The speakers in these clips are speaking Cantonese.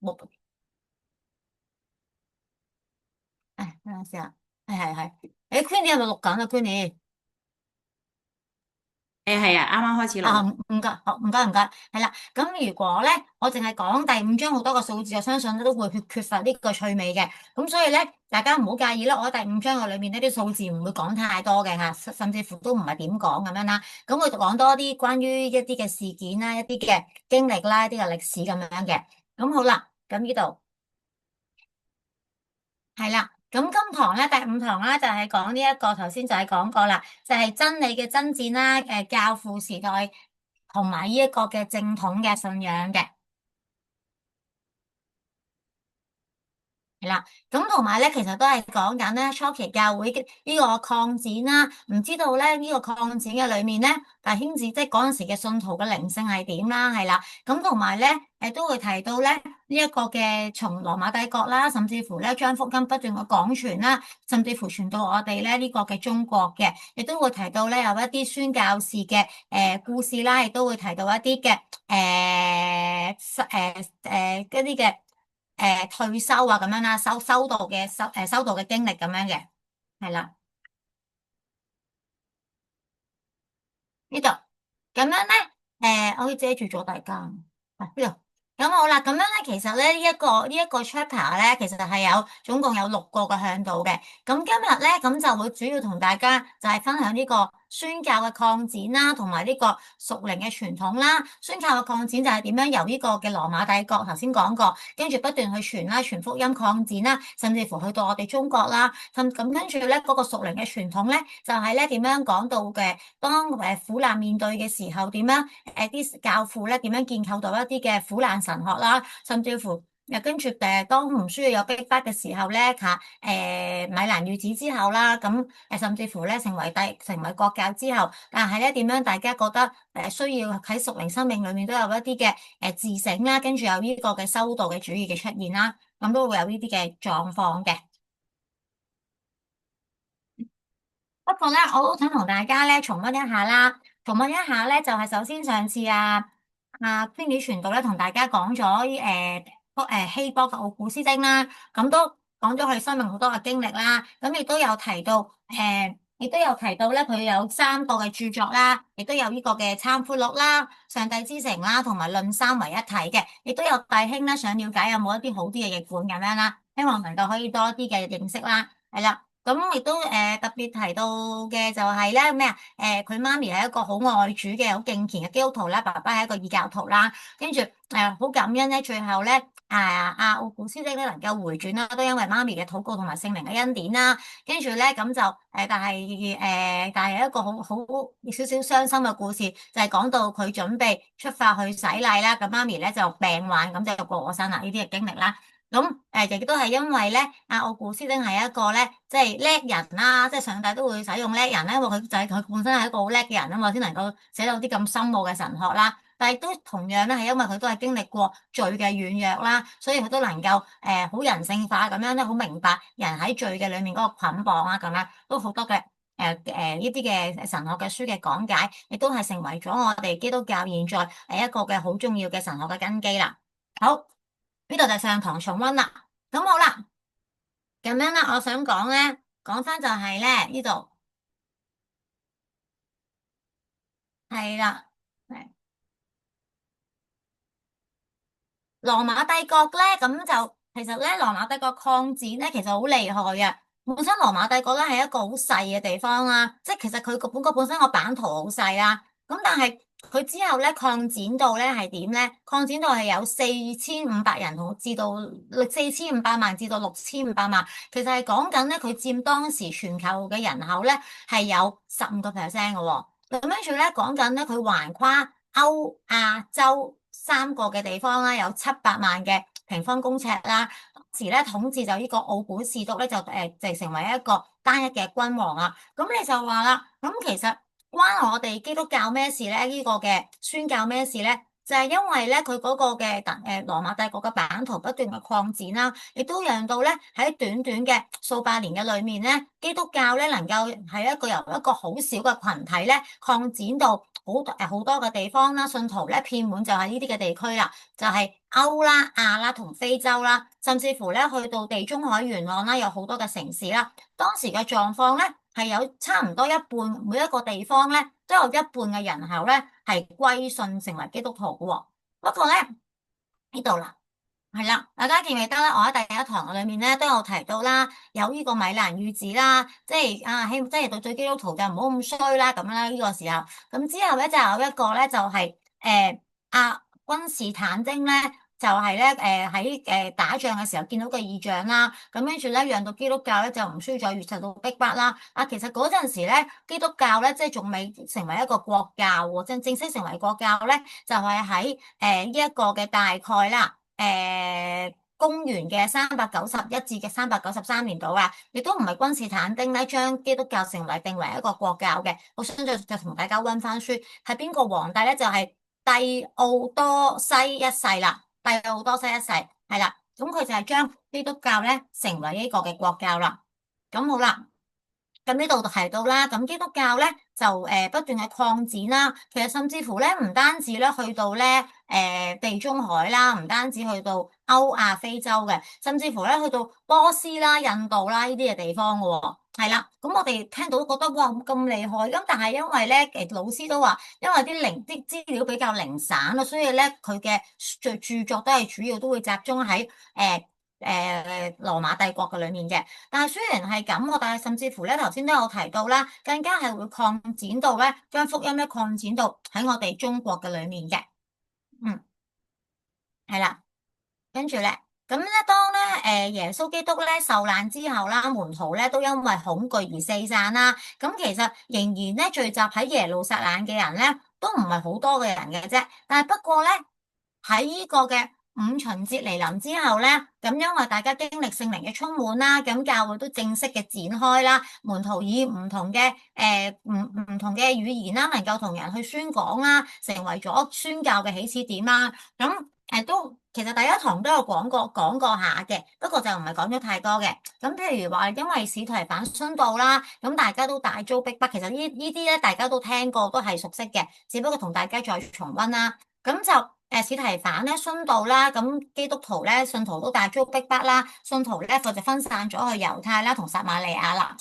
冇，誒，等陣先啊，係，誒，Queenie 係咪錄緊啊？Queenie？誒係啊，啱啱開始錄啊，啦。唔該，好，唔該，係啦。咁如果咧，我淨係講第5章好多個數字，我相信都會缺乏呢個趣味嘅。咁所以咧，大家唔好介意啦。我喺第5章嘅裏面呢啲數字唔會講太多嘅吓，甚至乎都唔係點講咁樣啦。咁我就講多啲關於一啲嘅事件啦，一啲嘅經歷啦，一啲嘅歷史咁樣嘅。咁好啦，咁呢度。係啦，咁今堂咧第5堂啦，就係講呢一個頭先就係講過啦，就係真理嘅爭戰啦，教父時代同埋呢一個嘅正統嘅信仰嘅。係啦，咁同埋咧，其實都係講緊咧初期教會嘅呢個擴展啦。唔知道咧呢個擴展嘅裏面咧，弟兄姊即係嗰陣時嘅信徒嘅靈性係點啦？係啦，咁同埋咧，都會提到咧呢一個嘅從羅馬帝國啦，甚至乎咧將福音不斷嘅廣傳啦，甚至乎傳到我哋咧呢個嘅中國嘅，亦都會提到咧有一啲宣教士嘅故事啦，亦都會提到一啲嘅一啲嘅。退休啊咁樣啦，修道嘅經歷咁樣嘅，係啦，呢度咁樣咧，我可以遮住咗大家，呢度咁好啦，咁樣咧，其實咧呢一個 chapter 咧，其實係總共有6個嘅向度嘅。咁今日咧，咁就會主要同大家就係分享呢個宣教嘅擴展啦，同埋呢個屬靈嘅傳統啦。宣教嘅擴展就係點樣由呢個嘅羅馬帝國頭先講過，跟住不斷去傳啦，傳福音擴展啦，甚至乎去到我哋中國啦。咁跟住咧嗰個屬靈嘅傳統咧，就係咧點樣講到嘅，當苦難面對嘅時候點樣？啲教父咧點樣建構到一啲嘅苦難神學啦，甚至乎跟住當唔需要有逼迫嘅時候咧米蘭諭旨之後啦，咁甚至乎咧成為國教之後，但係咧點樣大家覺得需要喺屬靈生命裏面都有一啲嘅自省啦，跟住有呢個嘅修道嘅主義嘅出現啦，咁都會有呢啲嘅狀況嘅。不過咧，我都想同大家咧重溫一下啦。重溫一下咧，就係首先上次Queenie 傳道咧同大家講咗希波嘅奧古斯丁啦，咁都講咗佢生命好多嘅經歷啦。咁亦都有提到咧，佢有3個嘅著作啦，亦都有呢個嘅參悔錄啦、上帝之城啦，同埋論三為一體嘅。亦都有弟兄咧想了解有冇一啲好啲嘅譯本咁樣啦，希望能夠可以多啲嘅認識啦。係啦。咁亦都特別提到嘅就係咧咩啊？佢媽咪係一個好愛主嘅、好敬虔嘅基督徒啦，爸爸係一個異教徒啦。跟住好感恩咧，最後咧奧古斯丁咧能夠回轉啦，都因為媽咪嘅禱告同埋聖靈嘅恩典啦。跟住咧咁就但係有一個好少少傷心嘅故事，就係講到佢準備出發去洗禮啦，咁媽咪咧就病患，咁就過咗身啦。呢啲嘅經歷啦。咁亦都係因為咧，奧古斯丁係一個咧，即係叻人啦，即係上帝都會使用叻人咧，因為佢就係佢本身係一個好叻嘅人啊嘛，先能夠寫到啲咁深奧嘅神學啦。但係都同樣咧，係因為佢都係經歷過罪嘅軟弱啦，所以佢都能夠好人性化咁樣咧，好明白人喺罪嘅裏面嗰個捆綁啊，咁樣都好多嘅呢啲嘅神學嘅書嘅講解，亦都係成為咗我哋基督教現在一個嘅好重要嘅神學嘅根基啦。好。呢度就上堂重溫啦。咁好啦，咁樣咧，我想講咧，講翻就係咧呢度係啦。羅馬帝國咧，咁就其實咧，羅馬帝國擴展咧，其實好厲害嘅。本身羅馬帝國咧係一個好細嘅地方啦，即係其實佢本身個版圖好細啦。咁但係佢之後咧擴展到咧係點咧？擴展到係有4500人同至到4500萬至到6500萬。其實係講緊咧，佢佔當時全球嘅人口咧係有15%嘅喎。咁跟住咧講緊咧，佢橫跨歐亞洲3個嘅地方啦，有700萬嘅平方公尺啦。當時咧統治就呢個奧古士督咧就成為一個單一嘅君王啊。咁你就話啦，咁其實關我哋基督教咩事咧？呢個嘅宣教咩事咧？就係因為咧佢嗰個嘅羅馬帝國嘅版圖不斷嘅擴展啦，亦都讓到咧喺短短嘅數百年嘅裏面咧，基督教咧能夠係一個由一個好小嘅群體咧擴展到好多嘅地方啦，信徒咧遍滿就係呢啲嘅地區啦，就係歐啦、亞啦同非洲啦，甚至乎咧去到地中海沿岸啦，有好多嘅城市啦。當時嘅狀況咧係有差唔多一半，每一個地方咧都有一半嘅人口咧係歸信成為基督徒嘅喎。不過咧呢度啦。係啦，大家記唔記得咧？我喺第一堂裏面咧都有提到啦，有呢個米蘭預旨啦，即係即係到咗基督徒就唔好咁衰啦咁啦呢個時候。咁之後咧就有一個咧就係君士坦丁咧就係咧喺打仗嘅時候見到個異象啦，咁跟住咧讓到基督教咧就唔需要再越受到逼迫啦。其實嗰陣時咧基督教咧即係仲未成為一個國教喎，正式成為國教咧就係喺呢一個嘅大概啦。公元嘅391至嘅393年度啊，亦都唔係君士坦丁咧將基督教定為一個國教嘅。我相信就同大家溫翻書，係邊個皇帝咧？就係帝奧多西一世啦。帝奧多西一世係啦，咁佢就係將基督教咧成為呢個嘅國教啦。咁好啦。咁呢度提到啦，咁基督教咧就不斷嘅擴展啦，其實甚至乎咧唔單止咧去到咧地中海啦，唔單止去到歐亞非洲嘅，甚至乎咧去到波斯啦、印度啦呢啲嘅地方嘅喎，係啦。咁我哋聽到都覺得哇咁厲害，咁但係因為咧老師都話，因為啲資料比較零散咯，所以咧佢嘅著作都係主要都會集中喺羅馬帝國嘅裏面嘅。但係雖然係咁，但係甚至乎咧，頭先都有提到啦，更加係會擴展到咧，將福音咧擴展到喺我哋中國嘅裏面嘅。嗯，係啦，跟住咧，咁咧當咧耶穌基督咧受難之後啦，門徒咧都因為恐懼而四散啦。咁其實仍然咧聚集喺耶路撒冷嘅人咧，都唔係好多嘅人嘅啫。但係不過咧喺呢個嘅五旬節嚟臨之後咧，咁因為大家經歷聖靈嘅充滿啦，咁教會都正式嘅展開啦，門徒以唔同嘅語言啦，能夠同人去宣講啦，成為咗宣教嘅起始點啦。咁都其實第一堂都有講過下嘅，不過就唔係講咗太多嘅。咁譬如話，因為司提反殉道啦，咁大家都大遭逼迫。其實呢啲咧，大家都聽過，都係熟悉嘅，只不過同大家再重溫啦。咁就司提反咧殉道啦，咁基督徒咧信徒都大遭逼迫啦，信徒咧佢就分散咗去猶太啦同撒瑪利亞啦。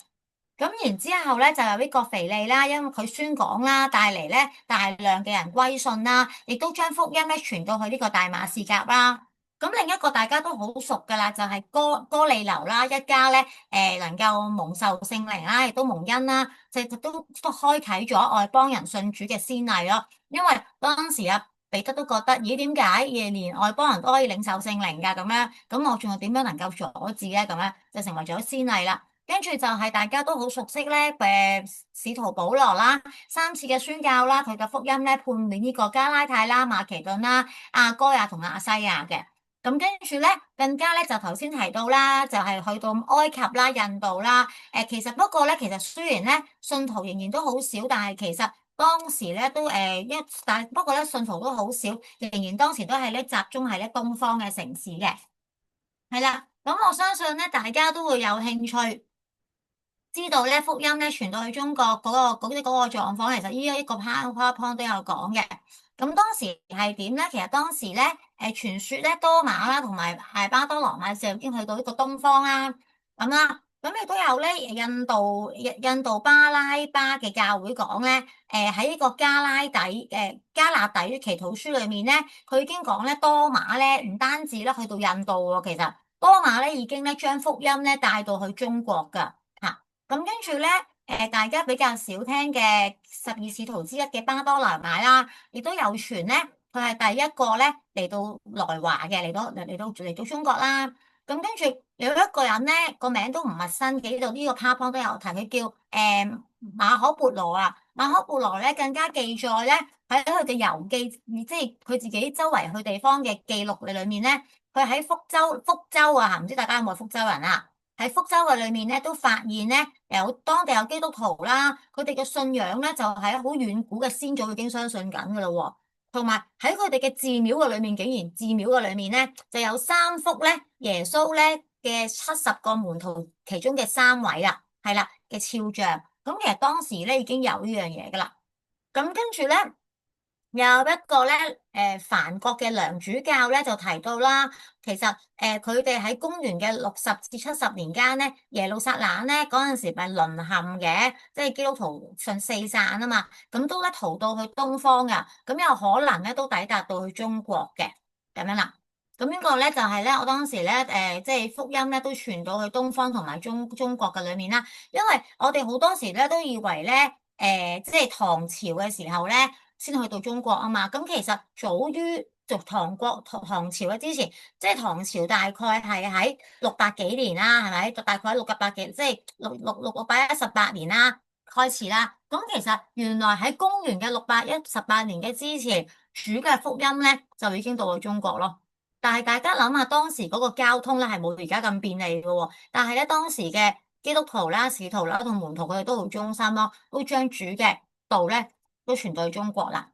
咁然之後咧，就有呢個腓利啦，因為佢宣講啦，帶嚟咧大量嘅人歸信啦，亦都將福音咧傳到去呢個大馬士革啦。咁另一個大家都好熟噶啦，就係哥尼流啦，一家咧能夠蒙受聖靈啦，亦都蒙恩啦，即係都開啟咗外邦人信主嘅先例咯。因為當時啊，彼得都覺得，咦，點解連外邦人都可以領受聖靈噶咁樣？咁我仲有點樣能夠阻止咧？咁樣就成為咗先例啦。跟住就係大家都好熟悉咧，使徒保羅啦，三次嘅宣教啦，佢嘅福音咧判免呢個加拉太啦、馬其頓啦、亞該亞同亞西亞嘅。咁跟住咧，更加咧就頭先提到啦，就係去到埃及啦、印度啦。其實不過咧，其實雖然咧信徒仍然都好少，但係其實當時咧都但不過咧信徒都好少，仍然當時都係咧集中喺咧東方嘅城市嘅。係啦，咁我相信咧大家都會有興趣。知道咧福音咧傳到去中國嗰個狀況，其實呢一個 PowerPoint 都有講嘅。咁當時係點咧？其實當時咧，傳說咧多馬啦，同埋係巴多羅買就已經去到呢個東方啦，咁啦。咁亦都有咧印度巴拉巴嘅教會講咧，喺呢個加勒底祈禱書裏面咧，佢已經講咧多馬咧唔單止咧去到印度喎，其實多馬咧已經咧將福音咧帶到去中國噶。咁跟住咧，大家比較少聽嘅十二使徒之一嘅巴多羅買啦，亦都有傳咧，佢係第一個咧嚟到來華嘅，嚟到中國啦。咁跟住有一個人咧，個名都唔陌生嘅，呢度呢個 PowerPoint 都有提，佢叫馬可孛羅啊。馬可孛羅咧更加記載咧喺佢嘅遊記，即係佢自己周圍去地方嘅記錄裏面咧，佢喺福州啊，唔知大家有冇福州人啊？喺福州嘅裏面咧，都發現咧當地有基督徒啦，佢哋嘅信仰咧就係好遠古嘅先祖已經相信緊噶啦喎。同埋喺佢哋嘅寺廟嘅裏面，竟然寺廟嘅裏面咧就有三幅咧耶穌咧嘅70個門徒其中嘅3位啦，係啦嘅肖像。咁其實當時咧已經有呢樣嘢噶啦。咁跟住咧有一個咧梵國嘅良主教咧就提到啦，其實佢哋喺公元嘅60至70年間咧，耶路撒冷咧嗰陣時咪淪陷嘅，即係基督徒信四散啊嘛，咁都咧逃到去東方噶，咁有可能咧都抵達到去中國嘅咁樣啦。咁呢個咧就係咧我當時咧即係福音咧都傳到去東方同埋中國嘅裏面啦，因為我哋好多時咧都以為咧即係唐朝嘅時候咧。先去到中國啊嘛，咁其實早於唐朝嘅之前，即係唐朝大概係喺600幾年啦，係咪？大概600幾，即係618年啦開始啦。咁其實原來喺公元嘅618年嘅之前，主嘅福音咧就已經到咗中國咯。但係大家諗下，當時嗰個交通咧係冇而家咁便利嘅喎，但係咧當時嘅基督徒啦、使徒啦同門徒佢哋都好忠心咯，都將主嘅道咧。都傳到去中國啦，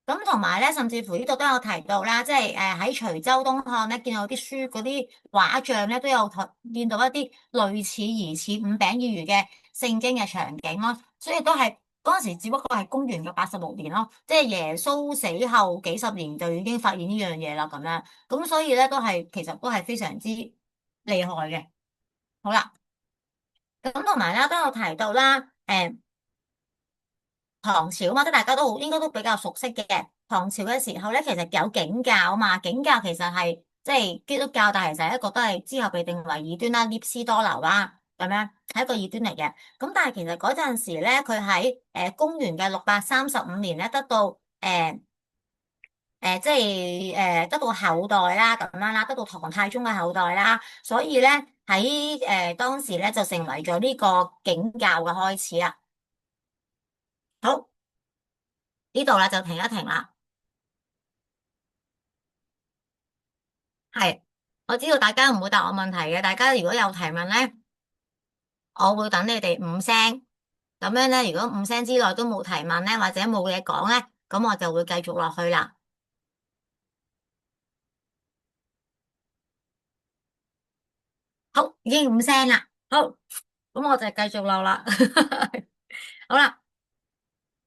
咁同埋咧，甚至乎呢度都有提到啦，即係喺徐州東漢咧，見到啲書嗰啲畫像咧，都有見到一啲類似疑似五餅二魚嘅聖經嘅場景咯，所以都係嗰陣時只不過係公元嘅86年咯，即係耶穌死後幾十年就已經發現呢樣嘢啦，咁樣，咁所以咧都係其實都係非常之厲害嘅。好啦，咁同埋啦都有提到啦，唐朝啊嘛，即係大家都好應該都比較熟悉嘅。唐朝嘅時候咧，其實有景教啊嘛，景教其實係即係基督教，但係其實一個都係之後被定為異端啦，聶斯多流啦，咁樣係一個異端嚟嘅。咁但係其實嗰陣時咧，佢喺公元嘅635年咧，得到即係得到後代啦，咁樣啦，得到唐太宗嘅後代啦，所以咧喺當時咧就成為咗呢個景教嘅開始啦。好，呢度啦就停一停啦。係，我知道大家唔會答我問題嘅，大家如果有提問咧，我會等你哋5聲，咁樣咧，如果5聲之內都冇提問咧，或者冇嘢講咧，咁我就會繼續落去啦。好，已經5聲啦，好，咁我就繼續落啦。好啦。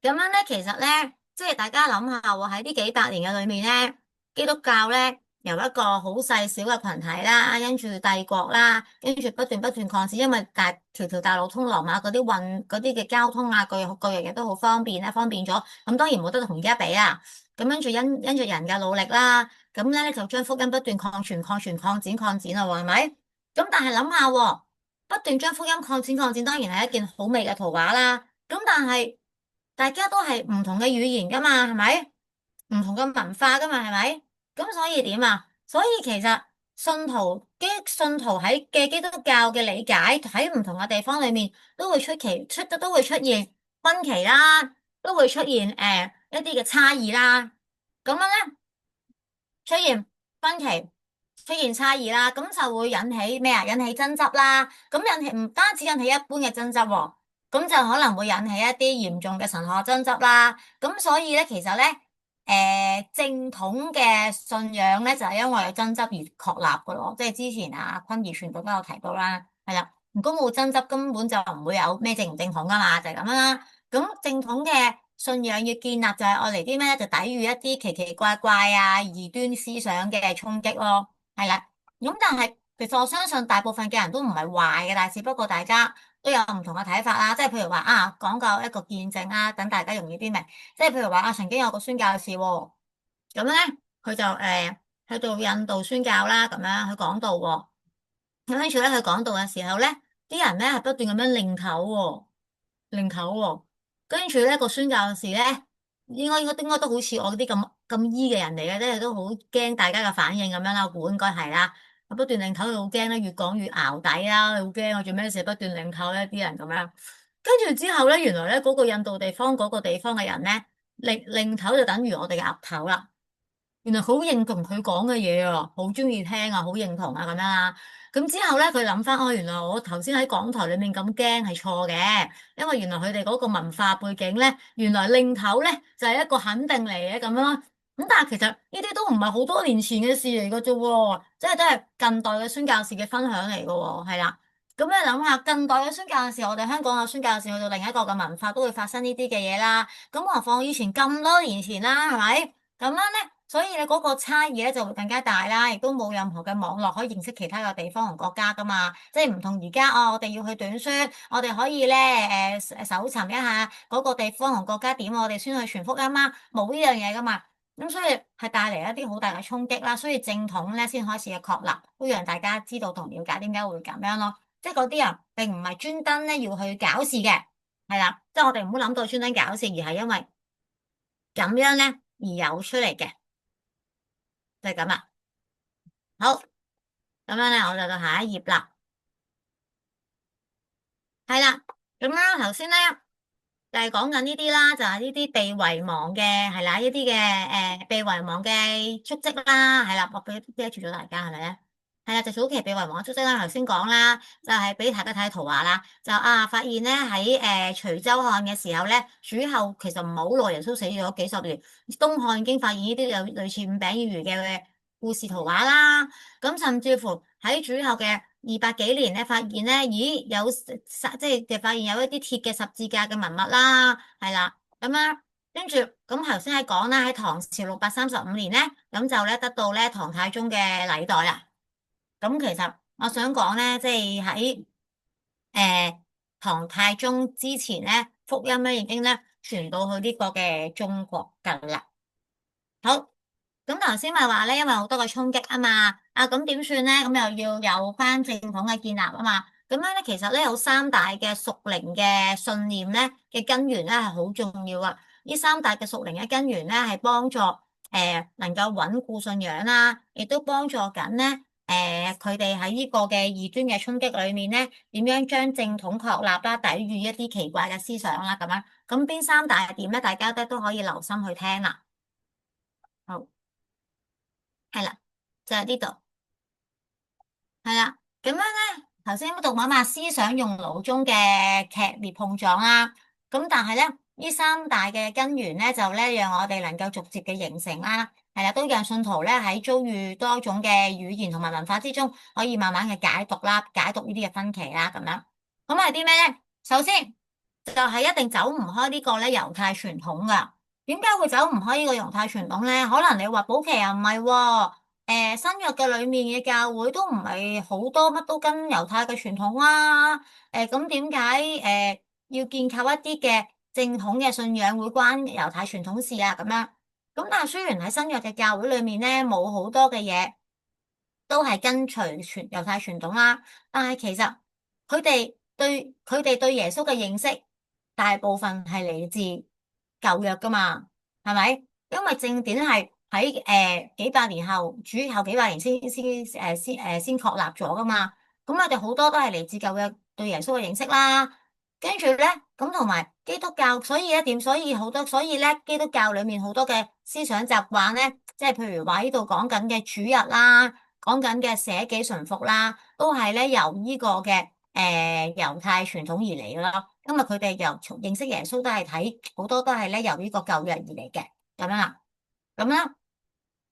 咁樣咧，其實咧，即係大家諗下喎，喺呢幾百年嘅裏面咧，基督教咧由一個好細小嘅群體啦，跟住帝國啦，跟住不斷擴展，因為條大路通羅馬嗰啲嗰啲嘅交通啊，各樣嘢都好方便咧，方便咗。咁當然冇得同而家比啦。咁跟住因住人嘅努力啦，咁咧就將福音不斷擴展啦喎，係咪？咁但係諗下喎，不斷將福音擴展，當然係一件好美嘅圖畫啦。咁但係大家都係唔同嘅語言噶嘛，係咪？唔同嘅文化噶嘛，係咪？咁所以點啊？所以其實信徒喺嘅基督教嘅理解喺唔同嘅地方裏面都會都會出現分歧啦，都會出現一啲嘅差異啦。咁樣咧出現分歧，出現差異啦，咁就會引起咩啊？引起爭執啦。咁唔單止引起一般嘅爭執喎。咁就可能會引起一啲嚴重嘅神學爭執啦。咁所以咧，其實咧，正統嘅信仰咧就係因為有爭執而確立嘅咯。即係之前啊，坤儀傳道都有提到啦，係啦。如果冇爭執，根本就唔會有咩正唔正統噶嘛，就係咁樣啦。咁正統嘅信仰要建立就係愛嚟啲咩咧？就抵禦一啲奇奇怪怪啊異端思想嘅衝擊咯。係啦。咁但係其實我相信大部分嘅人都唔係壞嘅，但係只不過大家都有唔同嘅睇法啦，即係譬如話啊，講究一個見證啦，等大家容易啲明。即係譬如話啊，曾經有個宣教士喎，咁咧佢就去到印度宣教啦，咁樣去講道喎。咁跟住咧，佢講道嘅時候咧，啲人咧係不斷咁樣擰頭喎，擰頭喎。跟住咧個宣教士咧，應該都好似我啲咁醫嘅人嚟嘅，即係都好驚大家嘅反應咁樣啦，我估應該係啦。佢不斷擰頭，佢好驚咧，越講越淆底啦，好驚我做咩事不斷擰頭咧，啲人咁樣。跟住之後咧，原來咧嗰個印度地方嗰個地方嘅人咧，擰頭就等於我哋嘅額頭啦。原來好認同佢講嘅嘢啊，好中意聽啊，好認同啊咁樣啊。咁之後咧，佢諗翻，哦，原來我頭先喺講台裏面咁驚係錯嘅，因為原來佢哋嗰個文化背景咧，原來擰頭咧就係一個肯定嚟嘅咁樣咯。咁但係其實呢啲都唔係好多年前嘅事嚟嘅啫喎，即係都係近代嘅宣教士嘅分享嚟嘅喎，係啦。咁你諗下，近代嘅宣教士，我哋香港嘅宣教士去到另一個嘅文化都會發生呢啲嘅嘢啦。咁何況以前咁多年前啦，係咪？咁樣咧，所以你嗰個差異咧就會更加大啦，亦都冇任何嘅網絡可以認識其他嘅地方同國家噶嘛。即係唔同而家哦，我哋要去短宣，我哋可以咧搜尋一下嗰個地方同國家點，我哋先去傳福音啦，冇呢樣嘢噶嘛。咁所以係帶嚟一啲好大嘅衝擊啦，所以正統咧先開始嘅確立，都讓大家知道同了解點解會咁樣咯。即係嗰啲人並唔係專登咧要去搞事嘅，係啦，即係我哋唔好諗到專登搞事，而係因為咁樣咧而有出嚟嘅，就係咁啦。好，咁樣咧我就到下一頁啦。係啦，咁啦頭先咧。就係講緊呢啲啦，就係呢啲被遺忘嘅，係啦，呢啲嘅被遺忘嘅足跡啦，係啦，我俾住咗大家係咪咧？係啦，就早期被遺忘嘅足跡啦，頭先講啦，就係俾大家睇圖畫啦，就發現咧喺徐州漢嘅時候咧，主後其實唔係好耐，耶穌死咗幾十年，東漢已經發現呢啲有類似五餅二魚嘅故事圖畫啦，咁甚至乎喺主後嘅200幾年咧，發現咧，咦有即係就發現有一啲鐵嘅十字架嘅文物啦，係啦，咁樣跟住咁頭先係講啦，喺唐朝635年咧，咁就咧得到咧唐太宗嘅禮袋啦。咁其實我想講咧，即係喺誒唐太宗之前咧，福音咧已經咧傳到去呢個嘅中國噶啦。好。咁頭先咪話咧，因為好多個衝擊啊嘛，咁點算咧？咁又要有翻正統嘅建立啊嘛。咁樣咧，其實咧有三大嘅屬靈嘅信念咧嘅根源咧係好重要啊。呢三大嘅屬靈嘅根源咧係幫助能夠穩固信仰啦，亦都幫助緊咧佢哋喺呢個嘅異端嘅衝擊裏面咧，點樣將正統確立啦，抵禦一啲奇怪嘅思想啦咁樣。咁邊三大點咧？大家都可以留心去聽啦。好。係啦，就係呢度，係啦，咁樣咧，頭先讀嘛嘛，思想用腦中嘅劇烈碰撞啦，咁但係咧，呢三大嘅根源咧，就咧讓我哋能夠逐漸嘅形成啦，係啦，都讓信徒咧喺遭遇多種嘅語言同埋文化之中，可以慢慢嘅解讀啦，解讀呢啲嘅分歧啦，咁樣，咁係啲咩咧？首先就係一定走唔開呢個咧猶太傳統噶。點解會走唔開呢個猶太傳統咧？可能你話保錡又唔係喎，新約嘅裏面嘅教會都唔係好多乜都跟猶太嘅傳統啊。咁點解要建構一啲嘅正統嘅信仰會關猶太傳統事啊？咁樣咁但係雖然喺新約嘅教會裏面咧冇好多嘅嘢都係跟隨猶太傳統啦，但係其實佢哋對耶穌嘅認識大部分係嚟自舊約噶嘛，係咪？因為正典係喺幾百年後，主後幾百年先確立咗噶嘛。咁我哋好多都係嚟自舊約對耶穌嘅認識啦。跟住咧，咁同埋基督教，所以一點，所以咧，基督教裏面好多嘅思想習慣咧，即係譬如話呢度講緊嘅主日啦，講緊嘅捨己順服啦，都係咧由呢個嘅猶太傳統而嚟嘅咯。因為佢哋由從認識耶穌都係睇好多都係咧由呢個舊約而嚟嘅咁樣啦，咁啦。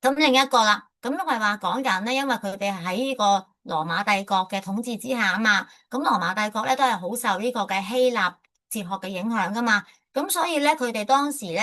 咁另一個啦，咁都係話講緊咧，因為佢哋喺呢個羅馬帝國嘅統治之下啊嘛，咁羅馬帝國咧都係好受呢個嘅希臘哲學嘅影響噶嘛，咁所以咧佢哋當時咧，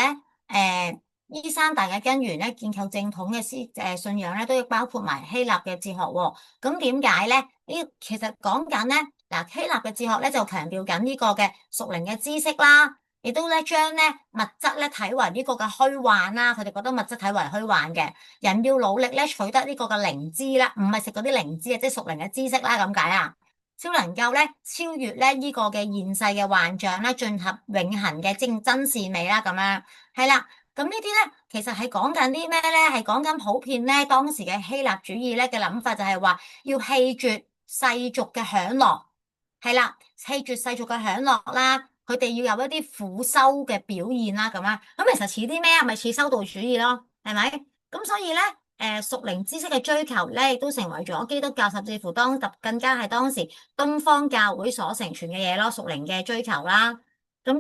呢三大嘅根源咧，建構正統嘅信仰咧，都要包括埋希臘嘅哲學喎。咁點解咧？其實講緊咧，嗱希臘嘅哲學咧就強調緊呢個嘅屬靈嘅知識啦。亦都咧將咧物質咧睇為呢個嘅虛幻啦，佢哋覺得物質睇為虛幻嘅，人要努力咧取得呢個嘅靈知啦，唔係食嗰啲靈芝啊，即係屬靈嘅知識啦咁解啊，先能夠咧超越咧呢個嘅現世嘅幻象啦，進入永恆嘅真善美啦咁樣，係啦，咁呢啲咧其實係講緊啲咩咧？係講緊普遍咧當時嘅希臘主義咧嘅諗法就係話要棄絕世俗嘅享樂。係啦，棄絕世俗嘅享樂啦，佢哋要有一啲苦修嘅表現啦，咁啊，咁其實似啲咩啊？咪似修道主義咯，係咪？咁所以咧，屬靈知識嘅追求咧，亦都成為咗基督教，甚至乎更加係當時東方教會所承傳嘅嘢咯，屬靈嘅追求啦。咁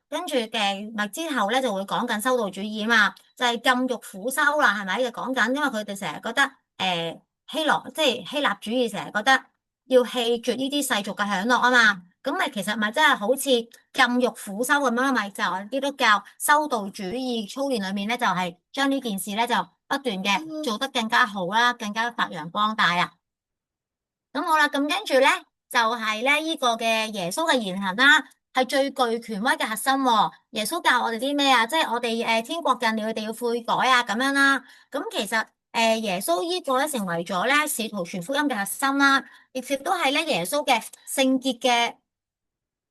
跟住嘅咪之後咧就會講緊修道主義啊嘛，就係禁欲苦修啦，係咪？就講緊，因為佢哋成日覺得即係希臘主義成日覺得要棄絕呢啲世俗嘅享樂啊嘛，咁咪其實咪真係好似禁欲苦修咁樣，咪就係基督教修道主義操練裏面咧，就係將呢件事咧就不斷嘅做得更加好啦，更加發揚光大啊！咁好啦，咁跟住咧就係咧呢個嘅耶穌嘅言行啦，係最具權威嘅核心喎。耶穌教我哋啲咩啊？即係我哋天國近了，我哋要悔改啊咁樣啦。咁其實耶穌呢個咧成為咗咧使徒傳福音嘅核心啦，亦都係咧耶穌嘅聖潔嘅。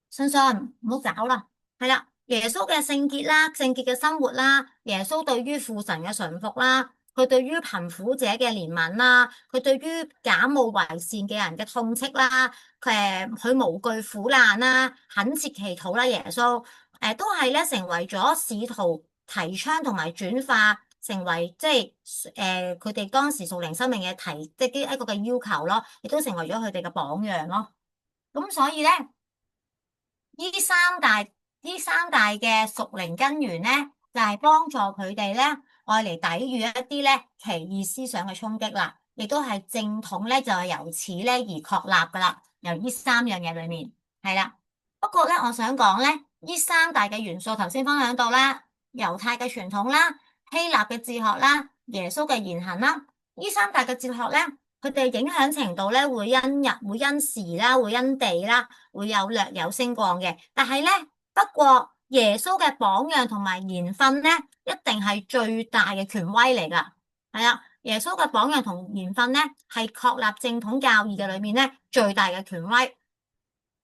信信唔好搞啦，係啦，耶穌嘅聖潔啦，聖潔嘅生活啦，耶穌對於父神嘅順服啦，佢對於貧苦者嘅憐憫啦，佢對於假冒為善嘅人嘅痛斥啦，佢無懼苦難啦，懇切祈禱啦，耶穌都係咧成為咗使徒提倡同埋轉化，成為即係佢哋當時屬靈生命嘅即係一個嘅要求咯，亦都成為咗佢哋嘅榜樣咯。咁所以咧。呢三大嘅屬靈根源咧，就係幫助佢哋咧，愛嚟抵禦一啲咧奇異思想嘅衝擊啦，亦都係正統咧，就係由此咧而確立噶啦。由呢三樣嘢裏面係啦。不過咧，我想講咧，呢三大嘅元素頭先分享到啦，猶太嘅傳統啦，希臘嘅哲學啦，耶穌嘅言行啦，呢三大嘅哲學咧，佢哋影響程度咧會因日、會因時啦、會因地啦。會有略有升降嘅，但係咧，不過耶穌嘅榜樣同埋言訓咧，一定係最大嘅權威嚟噶。係啊，耶穌嘅榜樣同言訓咧，係確立正統教義嘅裏面咧最大嘅權威。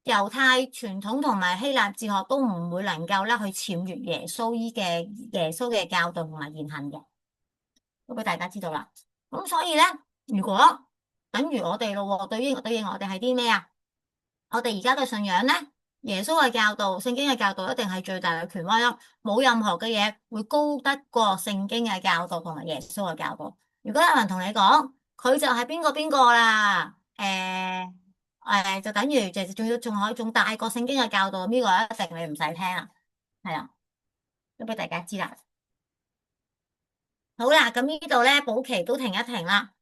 猶太傳統同埋希臘哲學都唔會能夠咧去僭越耶穌嘅教導同埋言行嘅，都俾大家知道啦。咁所以咧，如果等於我哋咯，對應我哋係啲咩啊？我哋而家嘅信仰咧，耶穌嘅教導、聖經嘅教導一定係最大嘅權威咯，冇任何嘅嘢會高得過聖經嘅教導同埋耶穌嘅教導。如果有人同你講佢就係邊個邊個啦，就等於就仲要仲大過聖經嘅教導，呢個一定你唔使聽啦，係啊，都俾大家知啦。好啦，咁呢度咧，保期都停一停啦。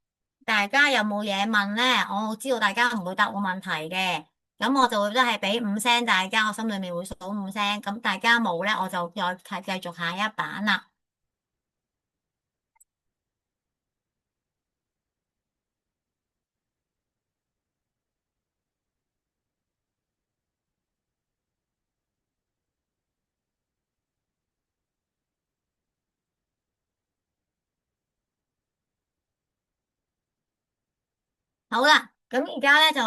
大家有冇嘢問咧？我知道大家唔會答我問題嘅，咁我就會都係俾5聲大家，我心裏面會數5聲。咁大家冇咧，我就再繼續下一版啦。好啦，咁而家咧就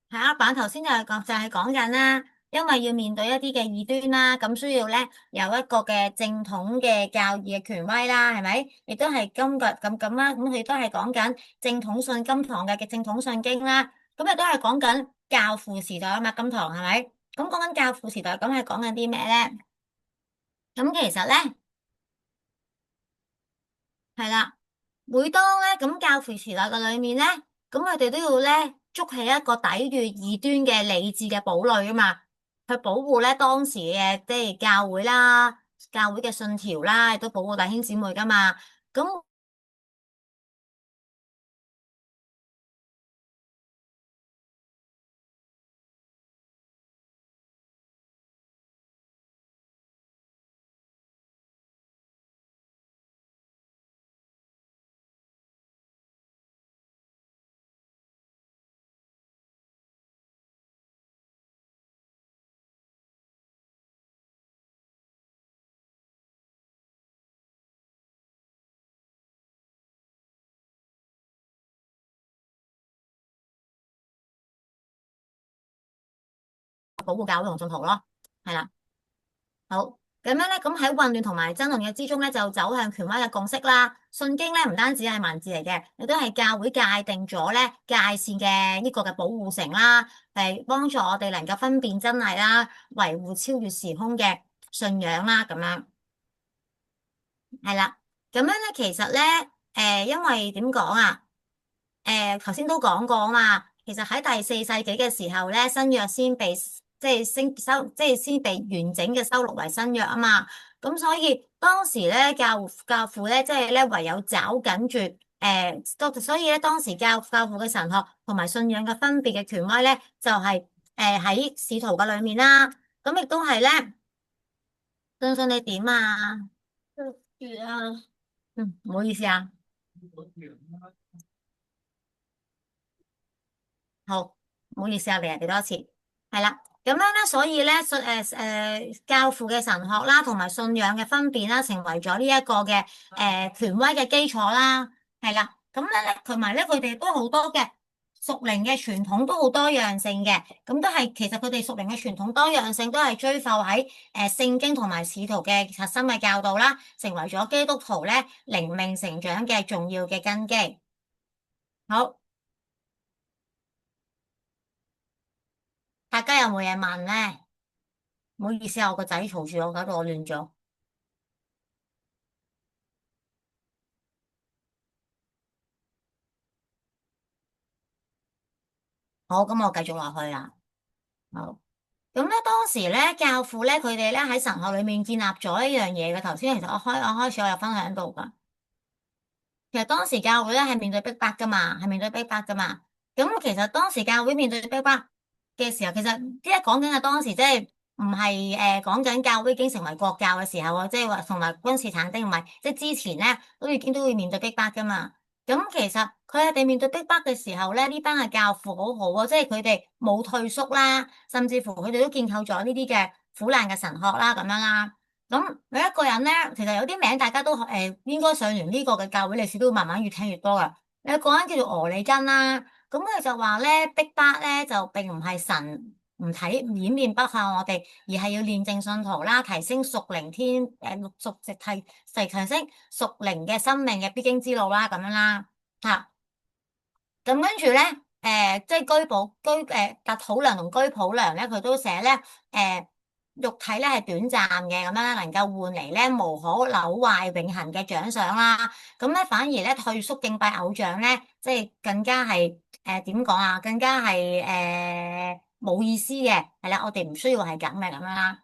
下一版，頭先就係講緊啦，因為要面對一啲嘅異端啦，咁需要咧有一個嘅正統嘅教義嘅權威啦，係咪？亦都係今日咁啦，咁佢都係講緊正統信金堂嘅正統信經啦，咁亦都係講緊教父時代啊嘛，金堂係咪？咁講緊教父時代，咁係講緊啲咩咧？咁其實咧係啦。每當咧咁教父時代嘅裏面咧，咁佢哋都要咧築起一個抵禦異端嘅理智嘅堡壘啊嘛，去保護咧當時嘅即係教會啦、教會嘅信條啦，亦都保護弟兄姊妹噶嘛。咁保護教會同信徒咯，係啦。好，咁樣咧，咁喺混亂同埋爭論嘅之中咧，就走向權威嘅共識啦。信經咧唔單止係文字嚟嘅，亦都係教會界定咗咧界線嘅呢個嘅保護城啦，係幫助我哋能夠分辨真偽啦，維護超越時空嘅信仰啦，咁樣係啦。咁樣咧，其實咧，因為點講啊？頭先都講過啊嘛，其實喺第4世紀嘅時候咧，新約先被即係先被完整嘅收錄為新約啊嘛。咁所以當時咧教父咧，即係咧唯有找緊住所以咧當時教父嘅神學同埋信仰嘅分別嘅權威咧，就係喺使徒嘅裏面啦。咁亦都係咧，相信你點啊？啊，唔好意思啊。好，唔好意思啊，嚟多次，係啦，咁樣咧，所以咧，教父嘅神學啦，同埋信仰嘅分辨啦，成為咗呢一個嘅權威嘅基礎啦，係啦，咁咧同埋咧，佢哋都好多嘅屬靈嘅傳統都好多樣性嘅，咁都係其實佢哋屬靈嘅傳統多樣性都係追溯喺聖經同埋使徒嘅核心嘅教導啦，成為咗基督徒咧靈命成長嘅重要嘅根基。好，大家有冇嘢問咧？唔好意思啊，我個仔嘈住我，搞到我亂咗。好，咁我繼續落去啦。好，咁咧當時咧教父咧佢哋咧喺神學裏面建立咗一樣嘢嘅。頭先其實我開始我有分享到噶。其實當時教會咧係面對逼迫噶嘛，係面對逼迫噶嘛。咁其實當時教會面對逼迫嘅時候，其實即係講緊嘅當時即係唔係講緊教會已經成為國教嘅時候啊，即係話同埋君士坦丁唔係，即係之前咧都會面對逼迫噶嘛。咁其實佢哋面對逼迫嘅時候咧，呢班嘅教父好好啊，即係佢哋冇退縮啦，甚至乎佢哋都建構咗呢啲嘅苦難嘅神學啦，咁樣啦。咁有一個人咧，其實有啲名大家都應該上完呢個嘅教會歷史都會慢慢越聽越多噶。有一個人叫做俄里根啦，咁佢就話咧逼迫咧就並唔係神唔睇掩面不向我哋，而係要練正信徒啦，提升屬靈提升屬靈嘅生命嘅必經之路啦，咁樣啦吓。咁跟住咧，即係特土良同居普良咧，佢都寫咧，肉體咧係短暫嘅，咁樣咧能夠換嚟咧無可朽壞永恆嘅獎賞啦。咁咧反而咧退縮敬拜偶像咧，即係更加係點講啊？更加係冇意思嘅，係啦，我哋唔需要係咁嘅咁樣啦。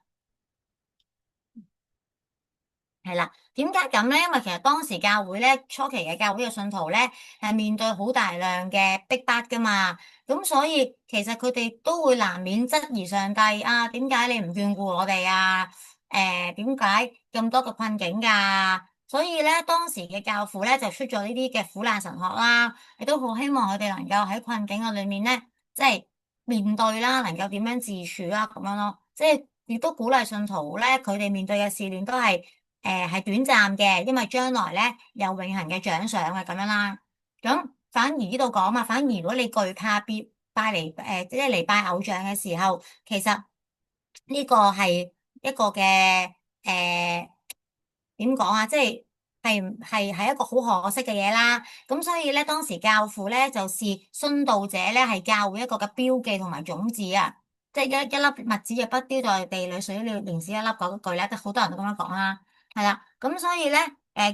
係啦，點解咁咧？因為其實當時教會咧，初期嘅教會嘅信徒咧，係面對好大量嘅逼迫噶嘛，咁所以其實佢哋都會難免質疑上帝啊，點解你唔眷顧我哋啊？點解咁多嘅困境噶？所以咧，當時嘅教父咧就出咗呢啲嘅苦難神學啦，亦都好希望佢哋能夠喺困境嘅裏面咧，即係面對啦，能夠點樣自處啦，咁樣咯，即係亦都鼓勵信徒咧，佢哋面對嘅試煉都係。係短暫嘅，因為將來咧有永恆嘅獎賞嘅咁樣啦。咁反而呢度講嘛，反而如果你懼怕即係嚟拜偶像嘅時候，其實呢個係一個嘅誒點講啊，即係一個好可惜嘅嘢啦。咁所以咧，當時教父咧就視殉道者咧係教會一個嘅標記同埋種子啊，即係一粒麥子若不丟在地裏，水了連屎一粒嗰句咧，都好多人都咁樣講啦。係啦，咁所以咧，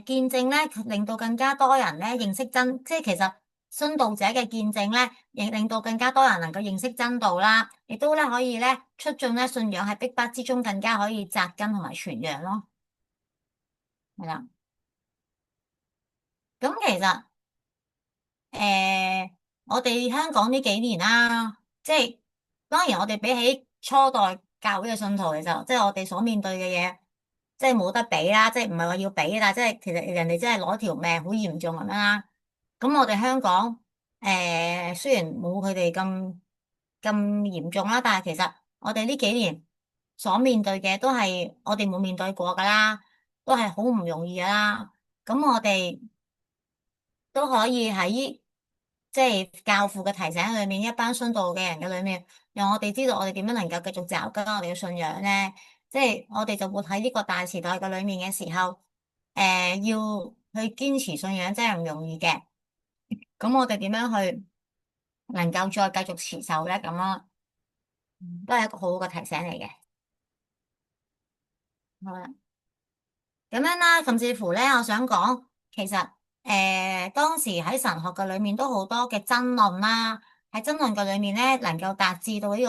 見證咧，令到更加多人咧認識即係其實殉道者嘅見證咧，亦令到更加多人能夠認識真道啦，亦都咧可以咧促進咧信仰喺逼迫之中更加可以扎根同埋傳揚咯。係啦，咁其實誒，我哋香港呢幾年啦，即係當然我哋比起初代教會嘅信徒，其實即係我哋所面對嘅嘢，即係冇得比啦，即係唔係話要比，但係即係其實人哋真係攞條命好嚴重咁樣啦。咁我哋香港雖然冇佢哋咁嚴重啦，但係其實我哋呢幾年所面對嘅都係我哋冇面對過噶啦，都係好唔容易噶啦。咁我哋都可以喺即係教父嘅提醒裏面，一班殉道嘅人嘅裏面，讓我哋知道我哋點樣能夠繼續找緊我哋嘅信仰咧。即係我哋就活喺呢個大時代嘅裏面嘅時候，要去堅持信仰真係唔容易嘅。咁我哋點樣去能夠再繼續持守咧？咁咯，都係一個好好嘅提醒嚟嘅。好啦，咁樣啦，甚至乎咧，我想講，其實當時喺神學嘅裏面都好多嘅爭論啦。喺爭論嘅裏面咧，能夠達至到呢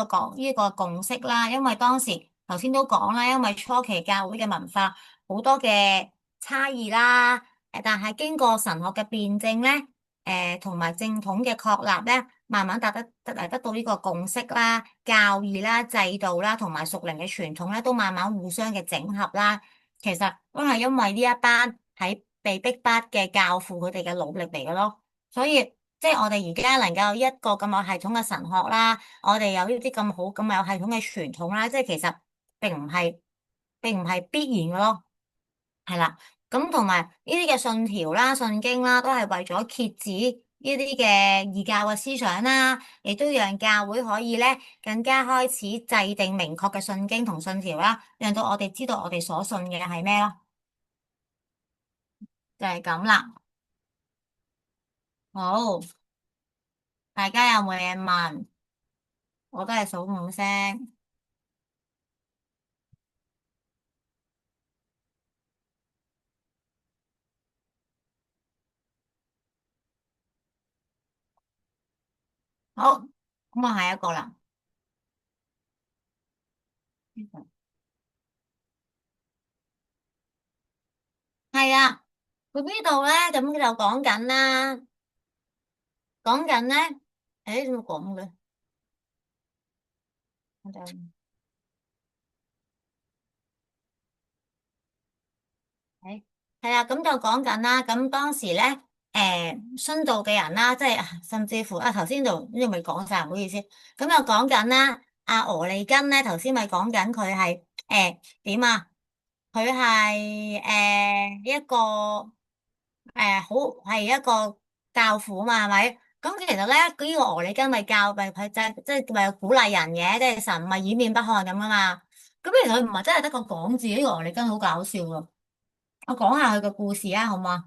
個共識啦。因為當時頭先都講啦，因為初期教會嘅文化好多嘅差異啦，但係經過神學嘅辯證咧，同埋正統嘅確立咧，慢慢得到呢個共識啦、教義啦、制度啦，同埋屬靈嘅傳統咧，都慢慢互相嘅整合啦。其實都係因為呢一班喺被逼迫嘅教父佢哋嘅努力嚟嘅咯。所以即係我哋而家能夠一個咁有系統嘅神學啦，我哋有呢啲咁好咁有系統嘅傳統啦，即係其實並唔係並唔係必然嘅咯。係啦，咁同埋呢啲嘅信條啦、信經啦，都係為咗遏止呢啲嘅異教嘅思想啦，亦都讓教會可以咧更加開始制定明確嘅信經同信條啦，讓到我哋知道我哋所信嘅係咩咯，就係咁啦。好，大家有冇嘢問？我都係數5聲。好，咁我下一個啦。係啊，佢呢度咧咁就講緊啦，講緊咧，誒點會講嘅？我就誒係啊，咁就講緊啦。咁當時咧，殉道嘅人啦，即係甚至乎啊，頭先就呢度未講晒，唔好意思。咁就講緊啦，阿俄利根咧，頭先咪講緊佢係點啊？佢係一個。好係一個教父嘛，係咪？咁其實咧，呢個俄里根咪教咪佢即係咪鼓勵人嘅，即係神唔係掩面不看咁噶嘛。咁其實佢唔係真係得個講字，呢個俄里根好搞笑噶。我講下佢個故事啊，好嘛？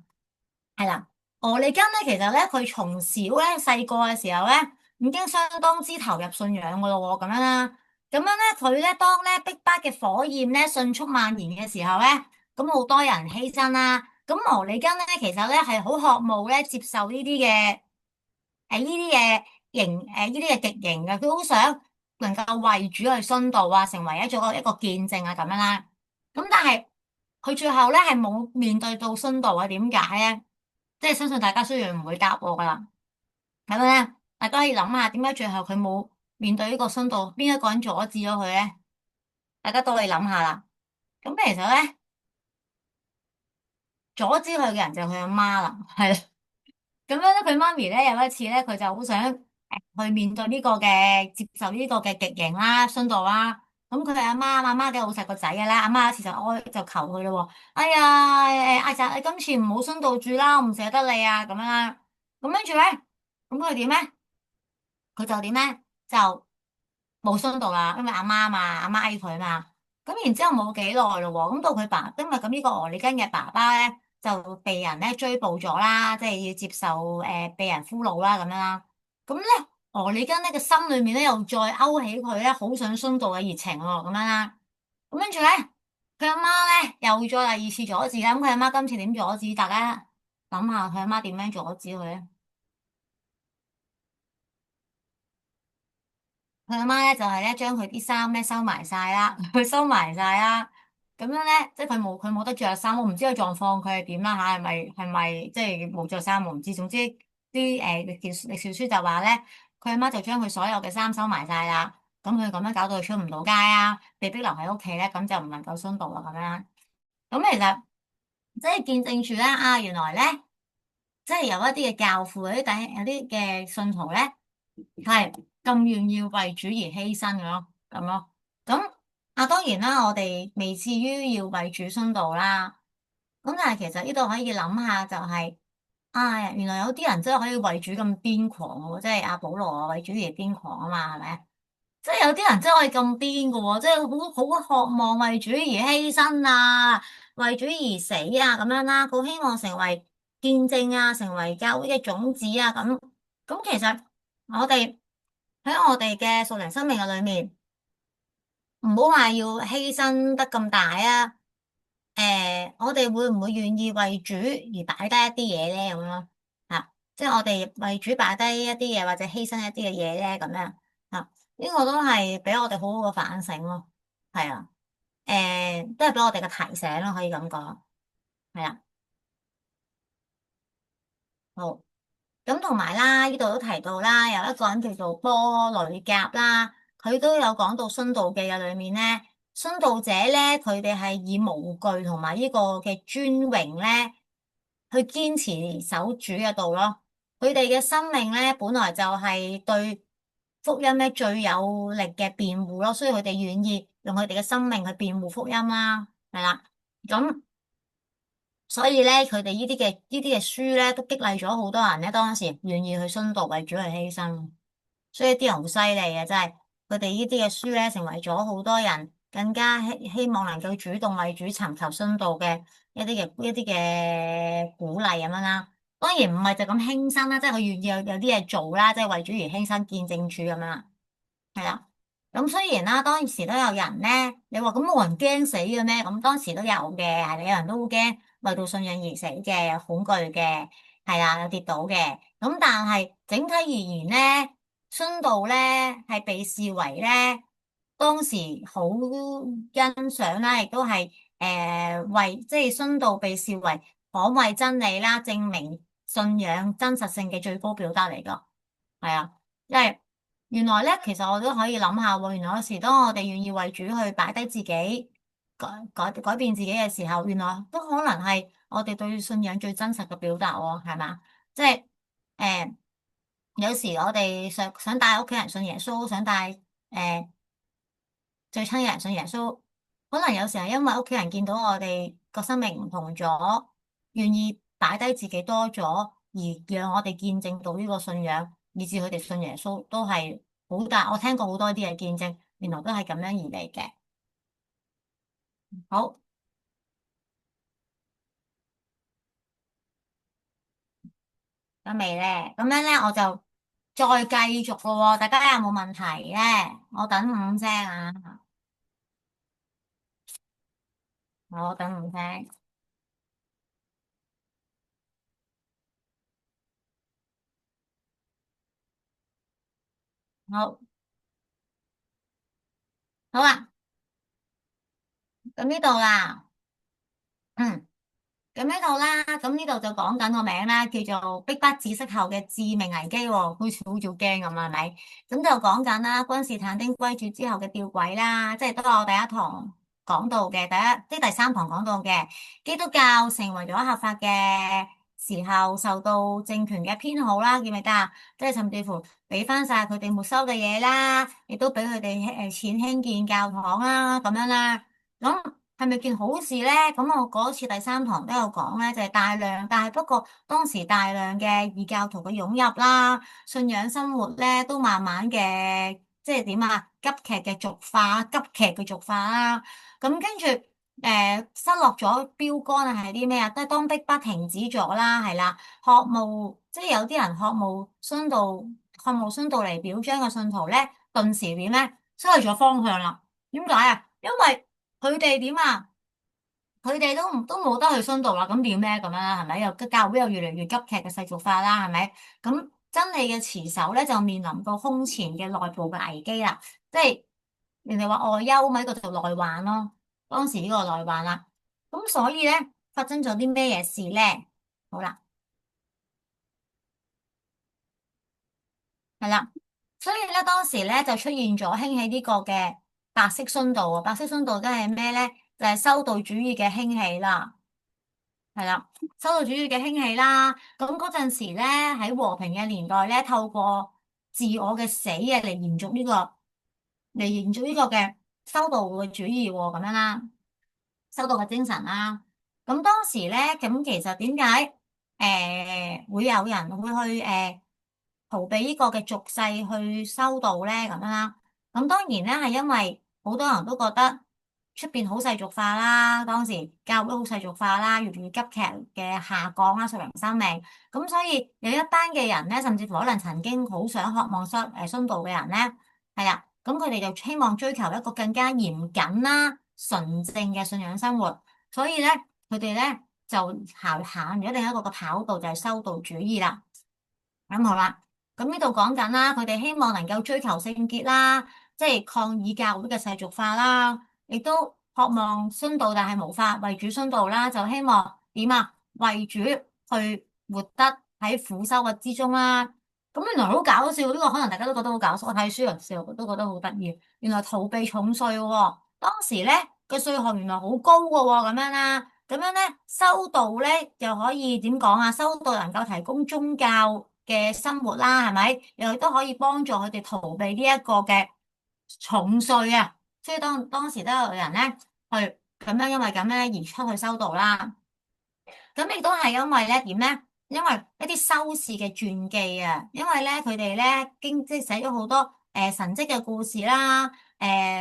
係啦，俄利根咧，其實咧，佢從小咧，細個嘅時候咧，已經相當之投入信仰噶咯喎，咁樣啦。咁樣咧，佢咧當咧逼迫嘅火焰咧迅速蔓延嘅時候咧，咁好多人犧牲啦。咁俄利根咧，其實咧係好渴慕咧接受呢啲嘅極刑嘅，佢好想能夠為主去殉道啊，成為一個見證啊，咁樣啦。咁但係佢最後咧係冇面對到殉道啊，點解咧？即係相信大家雖然唔會答我噶啦，咁咧，大家可以諗下點解最後佢冇面對呢個殉道，邊一個人阻止咗佢咧？大家都可以諗下啦。咁其實咧，阻止佢嘅人就係佢阿媽啦，係啦。咁樣咧，佢媽咪咧有一次咧，佢就好想去面對呢個嘅接受呢個嘅極刑啦、殉道啦。咁佢係阿媽嘅好錫個仔嘅啦，阿媽有一次就求佢咯喎，哎呀，阿仔，你今次唔好殉道住啦，我唔捨得你啊，咁樣啦。咁跟住咧，咁佢點咧？佢就點咧？就冇殉道啦，因為阿媽嘛，阿媽嗌佢嘛。咁然之後冇幾耐咯喎，咁到佢爸，因為咁呢個俄里根嘅爸爸咧就被人咧追捕咗啦，即係要接受被人俘虜啦咁樣啦。咁咧俄里根咧個心裏面咧又再勾起佢咧好想殉道嘅熱情喎，咁樣啦。咁跟住咧佢阿媽咧又再第二次阻止啦。咁佢阿媽今次點阻止？大家諗下佢阿媽點樣阻止佢咧？佢阿媽咧就係咧將佢啲衫咧收埋晒啦，佢收埋晒啦，咁樣咧即係佢冇得着衫，我唔知個狀況佢係點啦吓，係咪即係冇着衫，我唔知。總之啲歷史書就話咧，佢阿媽就將佢所有嘅衫收埋晒啦，咁佢咁樣搞到佢出唔到街啊，被逼留喺屋企咧，咁就唔能夠殉道啦咁樣。咁其實即係見證住咧啊，原來咧即係有一啲嘅教父，有啲嘅信徒咧。係咁願意為主而犧牲嘅咯，咁咯。咁啊，當然啦，我哋未至於要為主殉道啦。咁但係其實呢度可以諗下，就係啊，原來有啲人真係可以為主咁癲狂嘅喎，即係阿保羅啊，為主而癲狂啊嘛，係咪？即係有啲人真係可以咁癲嘅喎，即係好渴望為主而犧牲啊，為主而死啊，咁樣啦，好希望成為見證啊，成為教會嘅種子啊，咁其實我哋。喺我哋嘅屬靈生命嘅裏面，唔好話要犧牲得咁大啊！我哋會唔會願意為主而擺低一啲嘢咧？咁樣啊？即係我哋為主擺低一啲嘢或者犧牲一啲嘅嘢咧，咁樣啊，呢個都係俾我哋好好嘅反省咯。係啊，都係俾我哋嘅提醒咯，可以咁講。係啊，好。咁同埋啦，呢度都提到啦，有一個人叫做波女甲啦，佢都有講到殉道記嘅裏面咧，殉道者咧，佢哋係以無懼同埋呢個嘅尊榮咧，去堅持守主嘅道咯。佢哋嘅生命咧，本來就係對福音咧最有力嘅辯護咯，所以佢哋願意用佢哋嘅生命去辯護福音啦，係啦，咁。所以咧，佢哋呢啲嘅書咧，都激勵咗好多人咧，當時願意去殉道為主去犧牲。所以啲人好犀利嘅，真係佢哋呢啲嘅書咧，成為咗好多人更加希望能夠主動為主尋求殉道嘅一啲嘅鼓勵咁樣啦。當然唔係就咁輕生啦，即係佢願意有啲嘢做啦，即係為主而犧牲見證主咁樣啦。係啦，咁雖然啦，當時都有人咧，你話咁冇人驚死嘅咩？咁當時都有嘅，係有人都好驚為到信仰而死嘅，有恐懼嘅，係啦，有跌倒嘅。咁但係整體而言咧，殉道咧係被視為咧當時好欣賞啦，亦都係為即係殉道被視為捍衛真理啦，證明信仰真實性嘅最高表達嚟噶。係啊，因為原來咧，其實我都可以諗下喎。原來有時當我哋願意為主去擺低自己，改變自己嘅時候，原來都可能係我哋對信仰最真實嘅表達喎，係嘛？即係誒，有時我哋想帶屋企人信耶穌，想帶最親嘅人信耶穌，可能有時係因為屋企人見到我哋個生命唔同咗，願意擺低自己多咗，而讓我哋見證到呢個信仰，以致佢哋信耶穌都係好大。我聽過好多啲嘅見證，原來都係咁樣而嚟嘅。好，咁未咧？咁樣咧，我就再繼續咯喎。大家有冇問題咧？我等五聲啊，我等五聲。好，好啊，咁呢度啦，嗯。咁呢度啦，咁呢度就講緊個名啦，叫做逼迫指色後嘅致命危機喎，好似好驚咁啊，係咪？咁就講緊啦，君士坦丁歸主之後嘅吊詭啦，即係都係我第一堂講到嘅，即係第三堂講到嘅，基督教成為咗合法嘅時候，受到政權嘅偏好啦，記唔記得啊？即係甚至乎俾翻晒佢哋沒收嘅嘢啦，亦都俾佢哋錢興建教堂啦，咁樣啦，咁。係咪件好事咧？咁我嗰次第三堂都有講咧，就係大量，但係不過當時大量嘅異教徒嘅湧入啦，信仰生活咧都慢慢嘅，即係點啊？急劇嘅俗化，急劇嘅俗化啦。咁跟住失落咗標杆啊，係啲咩啊？都係當逼不停止咗啦，係啦，渴慕即係有啲人渴慕殉道嚟表彰嘅信徒咧，頓時點咧？失去咗方向啦。點解啊？因為佢哋點啊？佢哋都冇得去殉道啦，咁點咧？咁樣啦，係咪？又教會又越嚟越急劇嘅世俗化啦，係咪？咁真理嘅持守咧，就面臨到空前嘅內部嘅危機啦。即係人哋話外憂咪，呢個就內患咯。當時呢個內患啦，咁所以咧發生咗啲咩嘢事咧？好啦，係啦，所以咧當時咧就出現咗興起呢個嘅白色殉道啊。白色殉道即係咩咧？就係修道主義嘅興起啦。係啦，修道主義嘅興起啦，咁嗰陣時咧喺和平嘅年代咧，透過自我嘅死嘅嚟延續呢個嘅修道嘅主義喎，咁樣啦，修道嘅精神啦。咁當時咧，咁其實點解會有人會去逃避呢個嘅俗世去修道咧？咁樣啦，咁當然咧係因為好多人都覺得。出邊好世俗化啦，當時教會好世俗化啦，越嚟越急劇嘅下降啦，屬靈生命。咁所以有一班嘅人咧，甚至乎可能曾經好想渴望殉道嘅人咧，係啊，咁佢哋就希望追求一個更加嚴謹啦、純正嘅信仰生活。所以咧，佢哋咧就行咗另一個嘅跑道，就係修道主義啦。咁好啦，咁呢度講緊啦，佢哋希望能夠追求聖潔啦，即係抗議教會嘅世俗化啦，亦都渴望殉道，但係無法為主殉道啦，就希望點啊？為主去活得喺苦修嘅之中啦。咁原來好搞笑，呢個可能大家都覺得好搞笑。我睇書嘅時候都覺得好得意。原來逃避重稅喎，當時咧嘅稅項原來好高嘅喎，咁樣啦，咁樣咧修道咧又可以點講啊？修道能夠提供宗教嘅生活啦，係咪？又都可以幫助佢哋逃避呢一個嘅重稅啊。所以當時都有人咧去咁樣，因為咁咧而出去修道啦。咁亦都係因為咧點咧？因為一啲修士嘅傳記啊，因為咧佢哋咧即係寫咗好多神蹟嘅故事啦，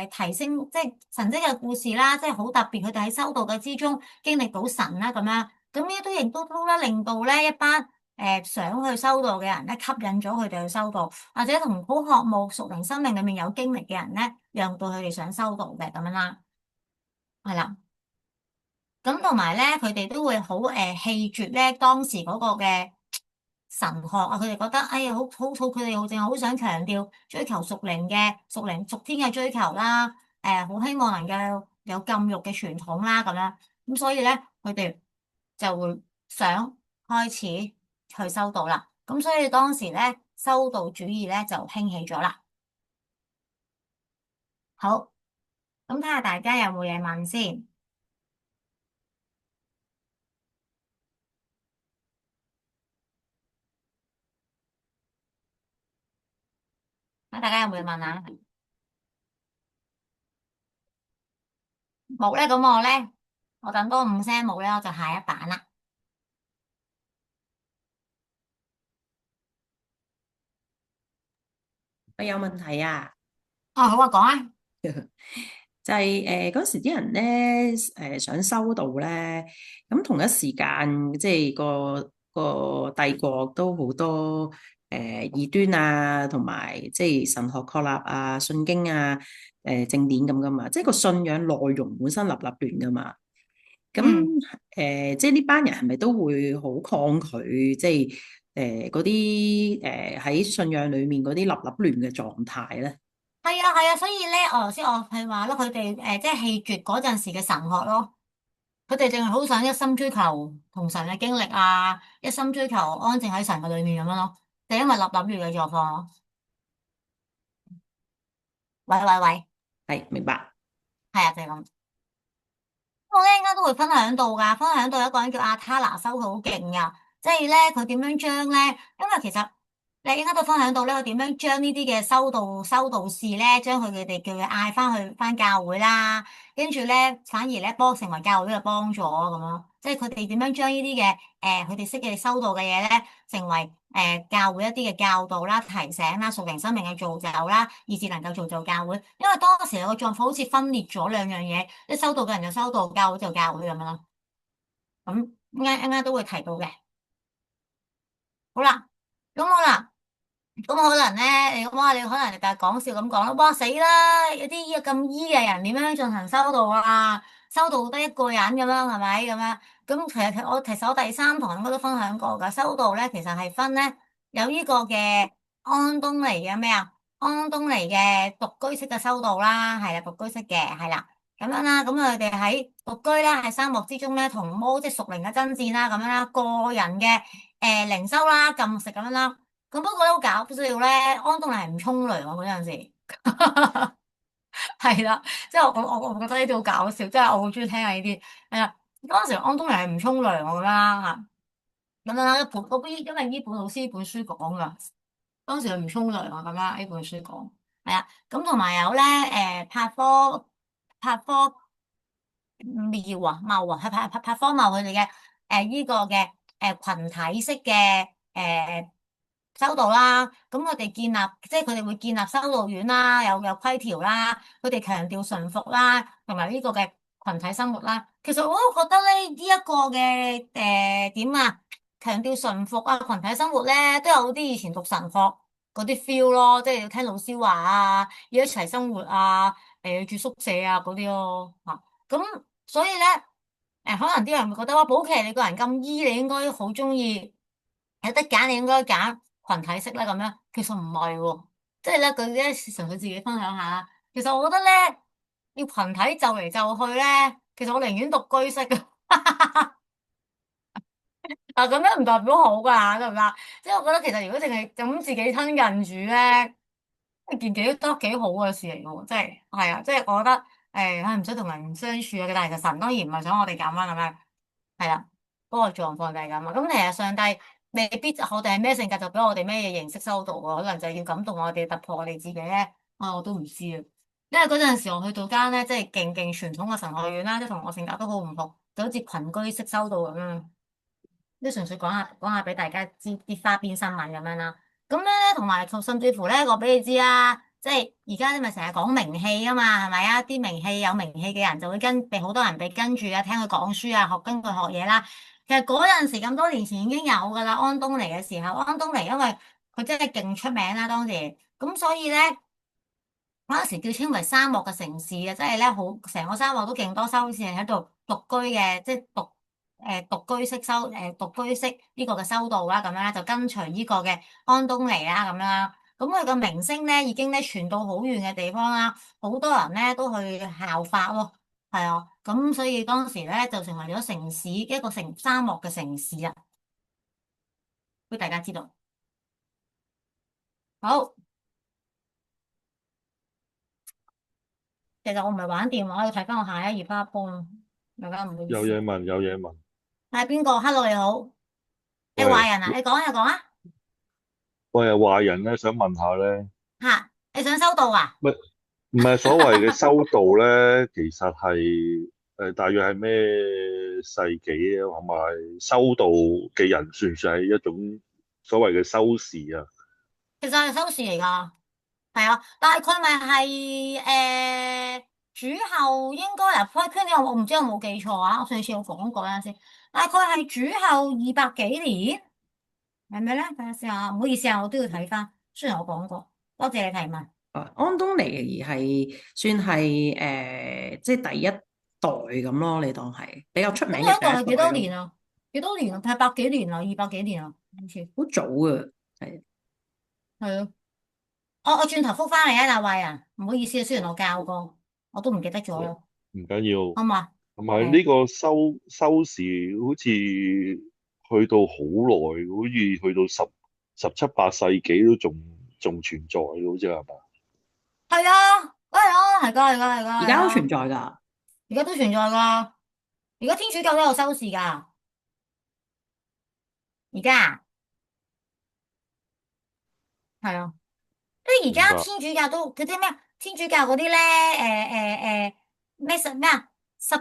提升即係神蹟嘅故事啦，即係好特別。佢哋喺修道嘅之中經歷到神啦咁樣，咁呢啲亦都咧令到咧一班想去修道嘅人咧吸引咗佢哋去修道，或者同好渴慕屬靈生命裏面有經歷嘅人咧，讓到佢哋想修道嘅咁樣啦，係啦。咁同埋咧，佢哋都會好棄絕咧當時嗰個嘅神學啊，佢哋覺得哎呀好，佢哋好淨係好想強調追求屬天嘅追求啦，好希望能夠有禁欲嘅傳統啦咁樣，咁所以咧佢哋就會想開始去修道啦，咁所以當時咧修道主義咧就興起咗啦。好，咁睇下大家有冇嘢問先，睇下大家有冇嘢問啊？冇咧，咁我咧，我等多5聲冇咧，我就下一版啦。我有問題啊，哦，好啊，講啊。就係嗰時啲人咧想修道咧，咁同一時間即係個帝國都好多異端啊，同埋即係神學確立啊、信經啊、正典咁噶嘛，即係個信仰內容本身立立亂噶嘛。咁嗯，即係呢班人係咪都會好抗拒即係嗰啲喺信仰裡面嗰啲立立亂嘅狀態咧？係啊，係啊，所以咧，我頭先係話咯，佢哋即係棄絕嗰陣時嘅神學咯，佢哋淨係好想一心追求同神嘅經歷啊，一心追求安靜喺神嘅裏面咁樣咯，就因為立立亂嘅狀況咯。喂喂喂，係，明白。係啊，就係咁。我咧應該都會分享到噶，分享到一個人叫阿塔拿修，佢好勁噶，即係咧佢點樣將咧，因為其實你應該都分享到咧，佢點樣將呢啲嘅修道士咧，將佢哋叫佢嗌翻教會啦，跟住咧反而咧成為教會嘅幫助咁咯，即係佢哋點樣將呢啲嘅佢哋識嘅修道嘅嘢咧，成為教會一啲嘅教導啦、提醒啦、屬靈生命嘅造就啦，以至能夠造就教會。因為當時有個狀況好似分裂咗兩樣嘢，一修道嘅人就修道，教會就教會咁樣咯。咁啱都會提到嘅。好啦，咁好啦。咁可能咧，你可能就係講笑咁講啦。哇死啦！有啲咁醫嘅人點樣進行修道啊？修道得一個人咁樣係咪咁樣？咁其實我第三堂應該都分享過噶。修道咧其實係分咧有呢個嘅安東尼嘅咩啊？安東尼嘅獨居式嘅修道啦，係啦，獨居式嘅係啦，咁樣啦。咁佢哋喺獨居啦，喺沙漠之中咧，同魔即係屬靈嘅爭戰啦，咁樣啦，個人嘅靈修啦、禁食咁樣啦。咁不過咧好搞笑咧，安東尼係唔沖涼喎嗰陣時，係啦，即係我覺得呢啲好搞笑，即係我好中意聽下呢啲，係啦，當時安東尼係唔沖涼咁啦吓，咁樣啦，因為呢本老師呢本書講噶，當時佢唔沖涼啊咁啦，呢本書講，係啊，咁同埋有咧，拍科謬啊，係拍科謬佢哋嘅呢個嘅群體式嘅修道啦，咁佢哋建立即係佢哋會建立修道院啦，有規條啦，佢哋強調順服啦，同埋呢個嘅群體生活啦。其實我都覺得咧呢一個嘅點啊，強調順服啊，群體生活咧都有啲以前讀神學嗰啲 feel 咯，即係要聽老師話啊，要一齊生活啊，要住宿舍啊嗰啲咯吓。咁所以咧，可能啲人會覺得話，保錡你個人咁醫，你應該好中意，有得揀你應該揀群體式咧咁樣？其實唔係喎，即係咧佢咧純粹自己分享下啦。其實我覺得咧，要群體就嚟就去咧，其實我寧願獨居式嘅。啊，咁樣唔代表好噶，得唔得？即係我覺得其實如果淨係咁自己親近住咧，一件都幾好嘅事嚟嘅喎，即係係啊，即係我覺得誒，唔使同人相處啊，但係其實神當然唔係想我哋咁啦，咁樣係啦，嗰個狀況就係咁啊。咁其實上帝未必我哋係咩性格就俾我哋咩嘢形式收到喎，可能就係要感動我哋突破我哋自己咧。啊，我都唔知啊，因為嗰陣時我去到間咧，即係勁傳統嘅神學院啦，即係同我性格都好唔同，就好似群居式修道咁樣。即係純粹講下俾大家知啲花邊新聞咁樣啦。咁咧，同埋甚至乎咧，我俾你知啦，即係而家你咪成日講名氣啊嘛，係咪啊？啲名氣有名氣嘅人就會被好多人被跟住啊，聽佢講書啊，跟佢學嘢啦。其實嗰陣時咁多年前已經有噶啦，安東尼嘅時候，安東尼因為佢真係勁出名啦當時，咁所以咧。嗰陣時叫稱為沙漠嘅城市啊，即係咧好成個沙漠都勁多修士係喺度獨居嘅，即係獨居式呢個嘅修道啦，咁樣咧就跟隨呢個嘅安東尼啦，咁樣，咁佢個名聲咧已經咧傳到好遠嘅地方啦，好多人咧都去效法咯，係啊，咁所以當時咧就成為咗城市一個沙漠嘅城市啊，俾大家知道。好，其實我唔係玩電話，我要睇翻我下一頁花波，大家唔好意思。有嘢問，有嘢問。係邊個？Hello，你好。你喂，壞人啊？你講就講啊。喂，壞人咧，想問下咧，吓，你想收到啊？乜唔係所謂嘅修道咧？其實係大約係咩世紀啊？同埋修道嘅人算唔算係一種所謂嘅修士啊？其實係收視嚟噶，係啊，但係佢咪係主後應該嗱 p r e 我唔知有冇記錯啊？我上次有講過啦先，大概係主後200幾年，係咪咧？等下先啊，唔好意思啊，我都要睇翻。雖然我講過，多謝你提問。安東尼係算係即係第一代咁咯，你當係比較出名咁你嘅第一一度係幾代咯，多年啊？幾多年啊？係100幾年啊？200幾年啊？好似好早啊，係係啊。我轉頭覆翻嚟啊，大衛啊，唔好意思啊，雖然我教過，我都唔記得咗喂，咯，唔緊要。好嘛？同埋係啊，呢個修士好似去到好耐，好似去到17、18世紀都仲存在嘅，好似係嘛？係啊，係啊，係噶，係噶，係噶，而家都存係啊，在㗎。而家都存在噶，而家天主教都有收視噶，而家啊，係啊，即係而家明白。天主教都嗰啲咩啊天主教嗰啲咧，咩咩啊，十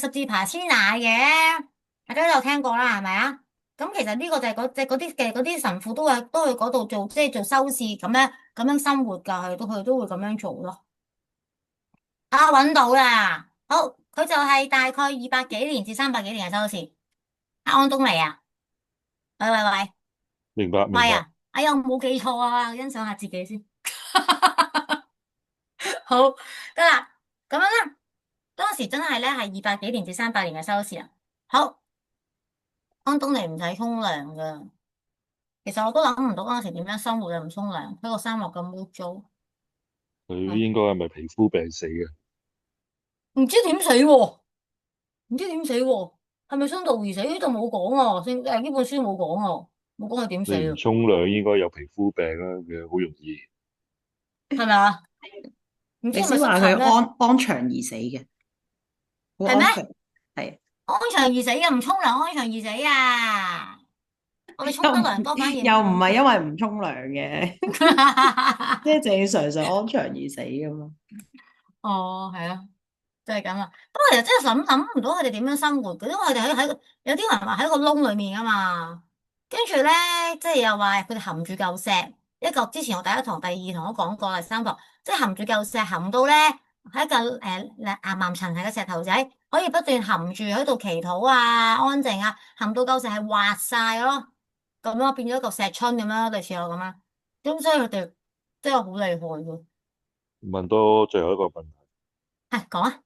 字爬天奶嘅，大家都有聽過啦，係咪啊？咁其實呢個就係嗰啲神父都去嗰度做，即係做修士咁樣生活噶，佢都會咁樣做咯。啊，搵到啦！好，佢就係大概200幾年至300幾年嘅收視。安東尼啊，喂喂喂，明白，明白。喂啊！哎呀，我冇記錯啊，欣賞下自己先。好，得啦，咁樣咧，當時真係咧係200幾年至300年嘅收視啊。好，安東尼唔使沖涼噶，其實我都諗唔到嗰陣時點樣生活又唔沖涼，喺個沙漠咁污糟，佢係應該係咪皮膚病死嘅？唔知點死喎，唔知點死喎，係咪傷毒而死？呢度冇講啊，呢本書冇講啊，冇講佢點死啊，你唔沖涼應該有皮膚病啦，嘅好容易。係咪啊？唔知係咪歷史話佢濕疹咧？安詳而死嘅，好係咩？安詳，係安詳而死嘅，唔沖涼安詳而死啊！我哋沖得涼多，反而唔又唔係安詳。因為唔沖涼嘅，即係正常常安詳而死噶嘛。哦，係啊，就係咁啊。不過其實真係諗唔到佢哋點樣生活嘅，因為佢哋有啲人話喺個窿裏面啊嘛。跟住咧，即係又話佢哋含住嚿石，一個之前我第一堂、第二堂都講過，第三堂即係含住嚿石含到咧喺個岩岩層係個石頭仔，可以不斷含住喺度祈禱啊、安靜啊，含到嚿石係滑晒咯，咁咯變咗一個石春咁樣，類似我咁樣。咁所以佢哋真係好厲害嘅。問多最後一個問題，係講啊，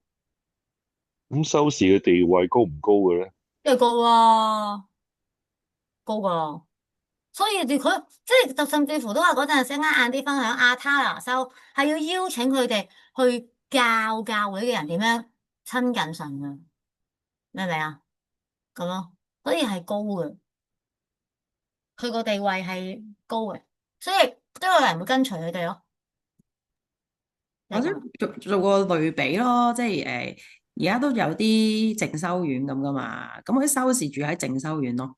咁修士嘅地位高唔高嘅咧？呢個高啊，高噶。所以佢即係就甚至乎都話嗰陣時啱晏啲分享亞他拿修係要邀請佢哋去教教會嘅人點樣親近神嘅，明唔明啊？咁咯，所以係高嘅，佢個地位係高嘅，所以都有人會跟隨佢哋咯，就我想係咁。做個類比咯，即係而家都有啲靜修院咁噶嘛，咁嗰啲修士住喺靜修院咯，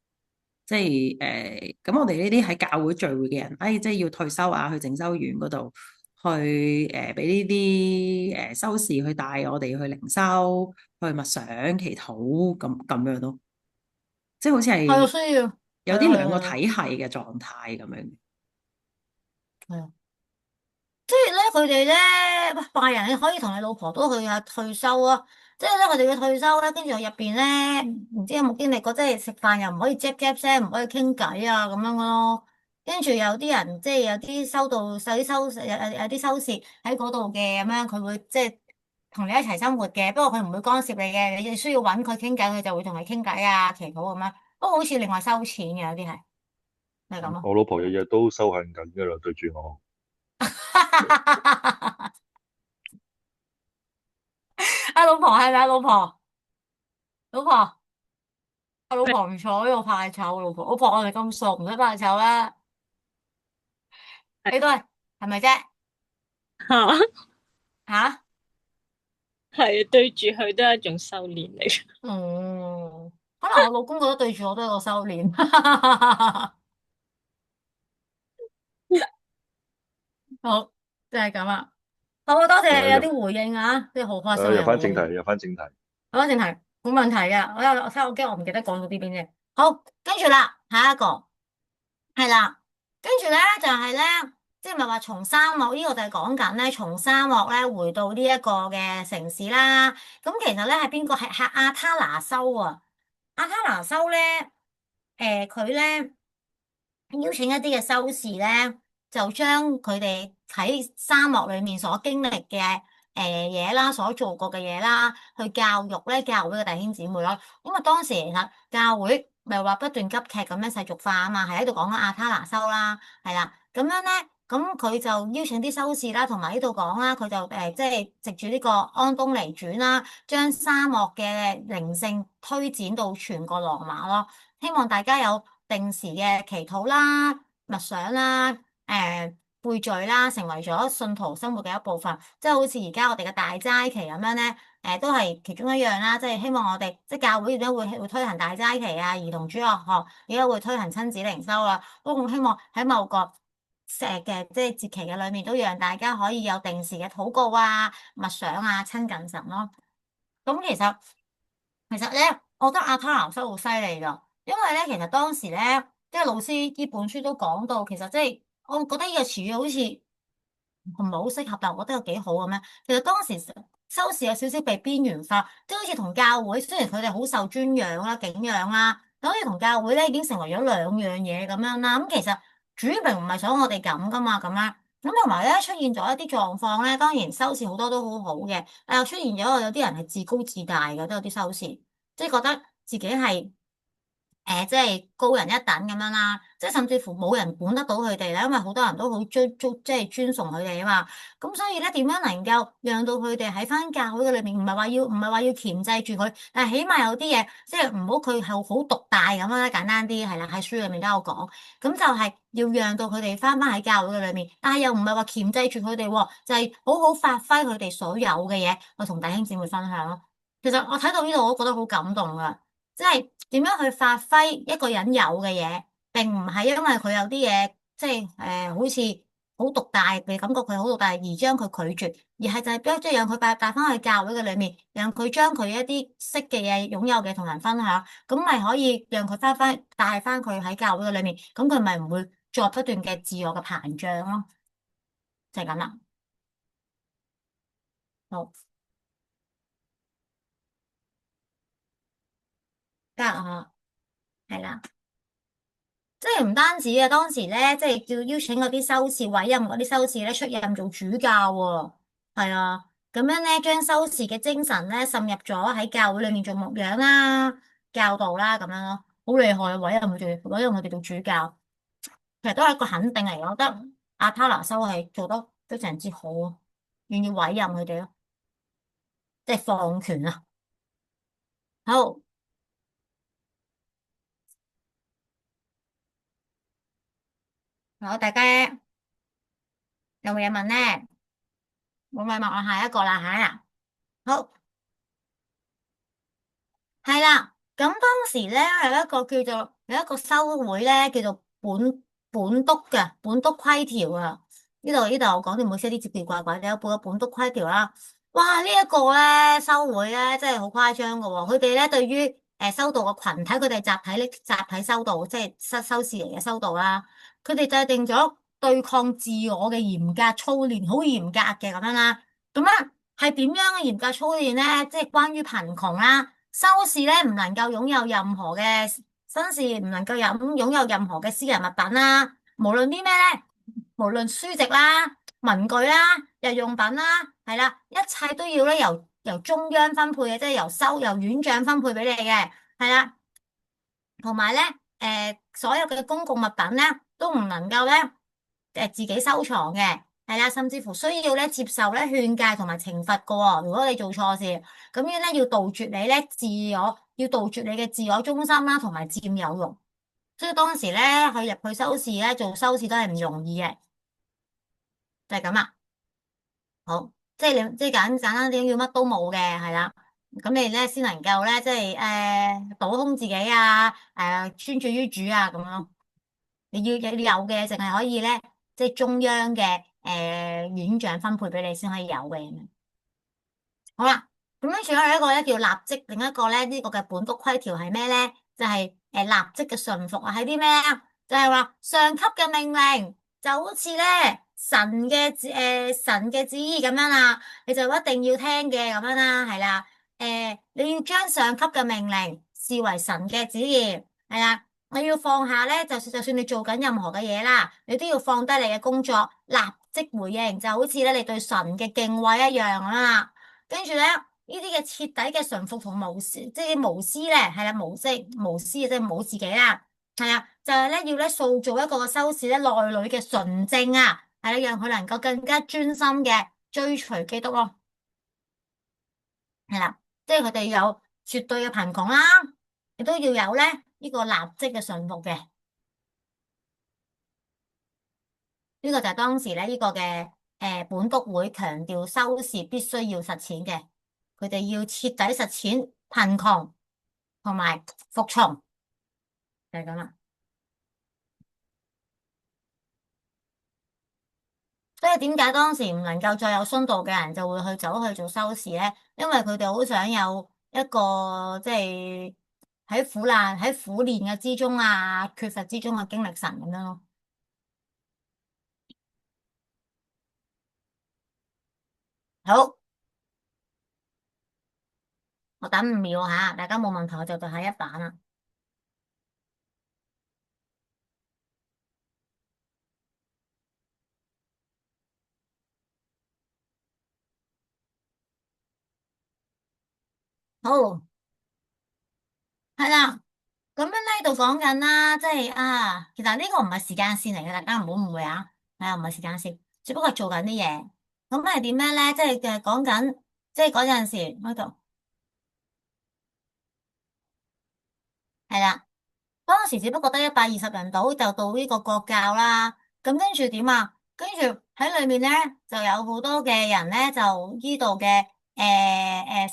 即係咁我哋呢啲喺教會聚會嘅人，即係要退休啊，去靜修院嗰度去俾呢啲修士去帶我哋去靈修、去默想、祈禱咁樣咯，即係好似係啊，係需要，係有啊，啲兩個體係啊，系嘅狀態咁樣。係啊。即係咧，佢哋咧，喂拜仁你可以同你老婆都去下退休啊！即係咧，佢哋嘅退休咧，跟住入邊咧，唔知有冇經歷過，即係食飯又唔可以唧唧聲，唔可以傾偈啊咁樣咯。跟住有啲人即係有啲收到，有啲有啲收視喺嗰度嘅咁樣，佢會即係同你一齊生活嘅。不過佢唔會干涉你嘅，你需要揾佢傾偈，佢就會同你傾偈啊、祈禱咁樣。不過好似另外收錢嘅有啲係咁咯。我老婆日日都收恨緊㗎啦，對住我。阿老婆係咪啊？老婆，老婆。我老婆唔睬我派醜，老婆我哋咁熟，唔使派醜啦。你都係咪啫？吓，吓？係啊，對住佢都係一種修煉嚟。嗯，可能我老公覺得對住我都係個修煉。好，就係咁啊。好啊，多謝你有入啲回應啊，即係好開心入有回應。翻正題，入翻正題。好啊，正題冇問題嘅。我睇我驚我唔記得講到呢邊啫。好，跟住啦，下一個。係啦，跟住咧就係咧，即係咪話從沙漠呢個就係講緊咧，從沙漠咧回到呢一個嘅城市啦。咁其實咧係邊個？係阿他拿修啊。阿他拿修咧，佢咧邀請一啲嘅修士咧，就將佢哋喺沙漠裏面所經歷嘅嘢啦，所做過嘅嘢啦，去教育咧教會嘅弟兄姊妹咯。因為當時其實教會咪話不斷急劇咁樣世俗化啊嘛，係喺度講緊亞他拿修啦，係啦，咁樣咧，咁佢就邀請啲修士啦，同埋呢度講啦，佢就即係藉住呢個安東尼傳啦，將沙漠嘅靈性推展到全個羅馬咯。希望大家有定時嘅祈禱啦、默想啦、背罪啦，成為咗信徒生活嘅一部分。即係好似而家我哋嘅大齋期咁樣咧，都係其中一樣啦。即係希望我哋即係教會而家會推行大齋期啊、兒童主日學，而家會推行親子靈修啦。都咁希望喺某個嘅即係節期嘅裏面，都讓大家可以有定時嘅禱告啊、默想啊、親近神咯。咁其實咧，我覺得阿他拿修好犀利噶，因為咧，其實當時咧，即係老師呢本書都講到，其實即係我覺得呢個詞語好似唔係好適合，但我覺得又幾好咁樣。其實當時修士有少少被邊緣化，即係好似同教會，雖然佢哋好受尊仰啦、敬仰啦，但好似同教會咧已經成為咗兩樣嘢咁樣啦。咁其實主並唔係想我哋咁噶嘛，咁樣。咁同埋咧出現咗一啲狀況咧，當然收視好多都好好嘅，但又出現咗有啲人係自高自大嘅，都有啲收視，即係覺得自己係即係高人一等咁樣啦，即係甚至乎冇人管得到佢哋咧，因為好多人都好即係尊崇佢哋啊嘛。咁所以咧，點樣能夠讓到佢哋喺翻教會嘅裏面，唔係話要鉗制住佢，但係起碼有啲嘢，即係唔好佢係好獨大咁啦，簡單啲係啦，喺書裏面都有講。咁就係要讓到佢哋翻喺教會嘅裏面，但係又唔係話鉗制住佢哋喎，就係好好發揮佢哋所有嘅嘢，去同弟兄姊妹分享咯。其實我睇到呢度，我都覺得好感動噶。即係點樣去發揮一個人有嘅嘢，並唔係因為佢有啲嘢，即係好似好獨大，你感覺佢好獨大而將佢拒絕，而係就係即係讓佢帶翻去教會嘅裏面，讓佢將佢一啲識嘅嘢、擁有嘅同人分享，咁咪可以讓佢翻帶翻佢喺教會嘅裏面，咁佢咪唔會作不斷嘅自我嘅膨脹咯，就係咁啦。好，得啊，係啦。即係唔單止啊，當時咧，即係叫邀請嗰啲修士委任嗰啲修士咧出任做主教喎，係啊，咁樣咧將修士嘅精神咧滲入咗喺教會裏面做牧養啦、教導啦咁樣咯，好厲害啊！委任佢哋做主教。其實都係一個肯定嚟，我覺得阿 Tara 修係做得非常之好啊，願意委任佢哋咯，即係放權啊。好，好，大家有冇嘢問呢？冇咪問我下一個啦吓。好。係啦，咁當時咧有一個修會咧叫做本督嘅本督規條啊，呢度我講啲唔好意思，啲字字怪怪嘅，有個本督規條啦。哇，呢一個咧修會咧真係好誇張噶喎，佢哋咧對於修道嘅群體，佢哋集體修道，即係修士嚟嘅修道啦。佢哋制定咗對抗自我嘅嚴格操練，好嚴格嘅咁樣啦。咁樣係點樣嘅嚴格操練咧？即係關於貧窮啦。修士咧唔能夠擁有任何嘅紳士唔能夠擁有任何嘅私人物品啦，無論啲咩咧，無論書籍啦、文具啦、日用品啦，係啦，一切都要咧由中央分配嘅，即係由院長分配俾你嘅，係啦，同埋咧所有嘅公共物品咧都唔能夠咧自己收藏嘅。係啦，甚至乎需要咧接受咧勸誡同埋懲罰噶喎。如果你做錯事，咁樣咧要杜絕你咧要杜絕你嘅自我中心啦，同埋佔有欲。所以當時咧入去修士咧做修士都係唔容易嘅，就係咁啦。好，即係你即係簡單啲，要乜都冇嘅，係啦。咁你咧先能夠咧即係倒空自己啊，專注於主啊咁咯。你有嘅淨係可以咧，即係中央嘅院長分配俾你先可以有嘅。好啦，咁樣仲有一個咧叫立職，另一個咧呢個嘅本督規條係咩咧？就係立職嘅順服啊，係啲咩啊？就係話上級嘅命令就好似咧神嘅旨意咁樣啦，你就一定要聽嘅咁樣啦，係啦。你要將上級嘅命令視為神嘅旨意，係啦。你要放下咧，就算你做緊任何嘅嘢啦，你都要放低你嘅工作，立即回應，就好似咧你對神嘅敬畏一樣啦。跟住咧，呢啲嘅徹底嘅順服同無私，即係無私咧，係啦，無私即係冇自己啦，係啊，就係咧要咧塑造一個修士咧內裏嘅純正啊，係啦，讓佢能夠更加專心嘅追隨基督咯，係啦，即係佢哋有絕對嘅貧窮啦，亦都要有咧呢個立即嘅順服嘅，呢個就係當時咧呢個嘅本督會強調修士必須要實踐嘅。佢哋要徹底實踐貧窮同埋服從，就係咁啦。所以點解當時唔能夠再有殉道嘅人就會走去做修士咧？因為佢哋好想有一個即係喺苦練嘅之中啊，缺乏之中嘅經歷神咁樣咯。好，我等5秒吓，大家冇問題我就讀下一版啦。好，係啦。咁樣呢度講緊啦，即係其實呢個唔係時間線嚟嘅，大家唔好誤會啊，係啊，唔係時間線，只不過係做緊啲嘢。咁係點樣咧？即係講緊，即係嗰陣時嗰度係啦。當時只不過得120人就到呢個國教啦，咁跟住點啊？跟住喺裏面咧就有好多嘅人咧就呢度嘅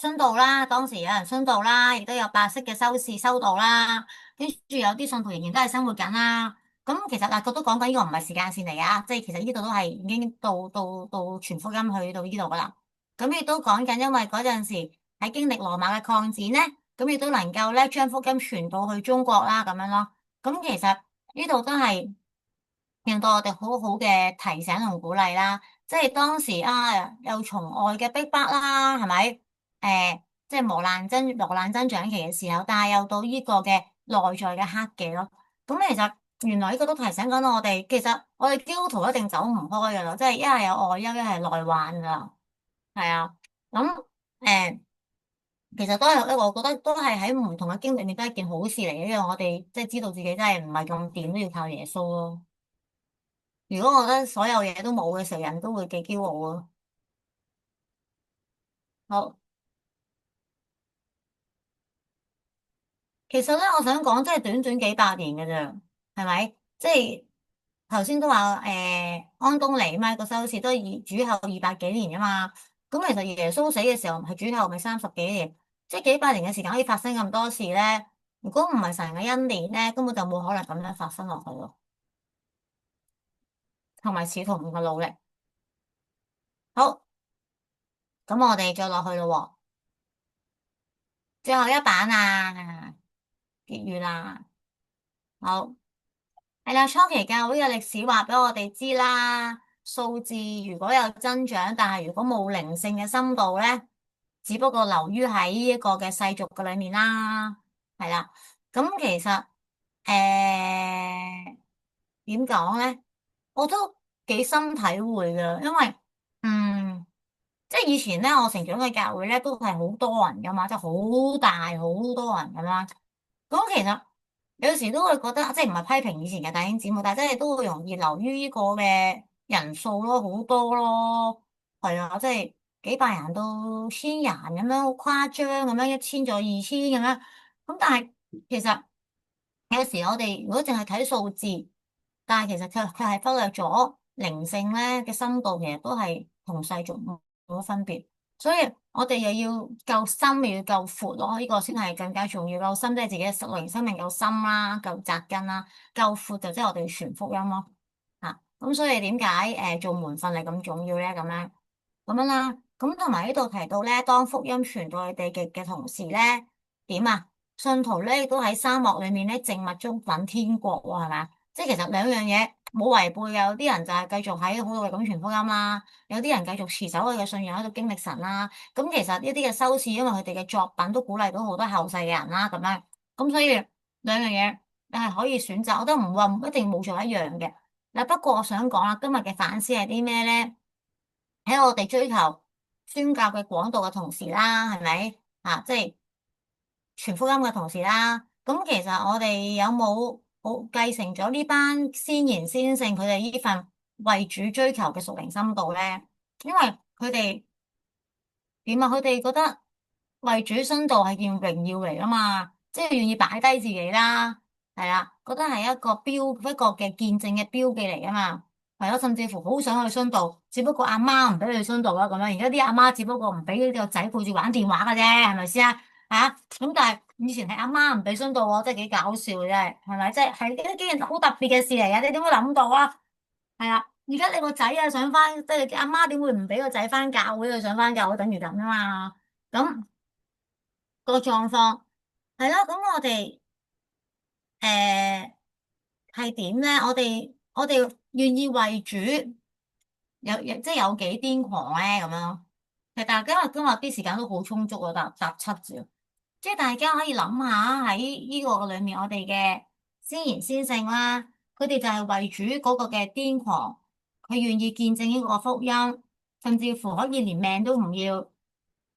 殉道啦，當時有人殉道啦，亦都有白色嘅修士修道啦，跟住有啲信徒仍然都係生活緊啦。咁其實大家都講緊呢個唔係時間線嚟噶，即係其實呢度都係已經到傳福音去到呢度噶啦。咁亦都講緊，因為嗰陣時喺經歷羅馬嘅擴展咧。咁亦都能夠咧將福音傳到去中國啦，咁樣咯。咁其實呢度都係令到我哋好好嘅提醒同鼓勵啦。即係當時又從外嘅逼迫啦，係咪？即係磨難增長期嘅時候，但係又到呢個嘅內在嘅黑嘅咯。咁其實原來呢個都提醒緊我哋，其實我哋基督徒一定走唔開噶啦，即係一係有外憂，一係內患噶。係啊，咁其實都係，我覺得都係喺唔同嘅經歷裏面都係一件好事嚟嘅，因為我哋即係知道自己真係唔係咁掂，都要靠耶穌咯。如果我覺得所有嘢都冇嘅時候，人都會幾驕傲咯。好，其實咧，我想講，即係短短幾百年嘅啫，係咪？即係頭先都話，安東尼嘛個修士都係主後200幾年噶嘛。咁其實耶穌死嘅時候係主後咪30幾年，即係幾百年嘅時間可以發生咁多事咧。如果唔係神嘅恩典咧，根本就冇可能咁樣發生落去咯。同埋使徒們嘅努力。好，咁我哋再落去咯喎，最後一版啊，結語啦。好。係啦，初期教會嘅歷史話俾我哋知啦，數字如果有增長，但係如果冇靈性嘅深度咧，只不過流於喺呢一個嘅世俗嘅裏面啦。係啦，咁其實點講咧，我都幾深體會噶，因為即係以前咧，我成長嘅教會咧都係好多人噶嘛，即係好大好多人咁啦。咁其實有時都會覺得，即係唔係批評以前嘅弟兄姊妹，但係真係都會容易流於呢個嘅人數咯，好多咯，係啊，即係幾百人到千人咁樣，好誇張咁樣，1000咗2000咁樣。咁但係其實有時我哋如果淨係睇數字，但係其實佢係忽略咗靈性咧嘅深度，其實都係同世俗冇乜分別。所以我哋又要夠深，又要夠闊咯，呢個先係更加重要。夠深即係自己嘅屬靈生命夠深啦，夠扎根啦；夠闊就即係我哋要傳福音咯。咁所以點解做門訓係咁重要咧？咁樣啦，咁同埋呢度提到咧，當福音傳到去地極嘅同時咧，點啊？信徒咧亦都喺沙漠裏面咧靜默中等天國喎，係咪啊？即係其實兩樣嘢冇違背嘅，有啲人就係繼續喺好努力咁傳福音啦，有啲人繼續持守佢嘅信仰喺度經歷神啦。咁其實呢啲嘅修士，因為佢哋嘅作品都鼓勵到好多後世嘅人啦，咁樣，咁所以兩樣嘢你係可以選擇，我都唔話唔一定冇做一樣嘅。嗱，不過我想講啦，今日嘅反思係啲咩咧？喺我哋追求宣教嘅廣度嘅同時啦，係咪即係傳福音嘅同時啦，咁其實我哋有冇好繼承咗呢班先賢先聖佢哋呢份為主追求嘅屬靈深度咧？因為佢哋點啊？佢哋覺得為主殉道係件榮耀嚟噶嘛，即係願意擺低自己啦，係啦，覺得係一個嘅見證嘅標記嚟噶嘛，係咯，甚至乎好想去殉道，只不過阿媽唔俾佢殉道啦咁樣。而家啲阿媽只不過唔俾呢個仔顧住玩電話嘅啫，係咪先啊？咁但係以前係阿媽唔俾殉道喎，真係幾搞笑嘅真係，係咪？即係呢啲幾件好特別嘅事嚟嘅，你點會諗到啊？係啊，而家你個仔啊想翻，即係阿媽點會唔俾個仔翻教會？佢想翻教會等於咁啊嘛。咁個狀況係咯，咁我哋誒係點咧？我哋願意為主即係有幾癲狂咧咁樣。其實大家今日啲時間都好充足啊，答7字。即係大家可以諗下喺呢個裏面，我哋嘅先賢先聖啦，佢哋就係為主嗰個嘅癲狂，佢願意見證呢個福音，甚至乎可以連命都唔要，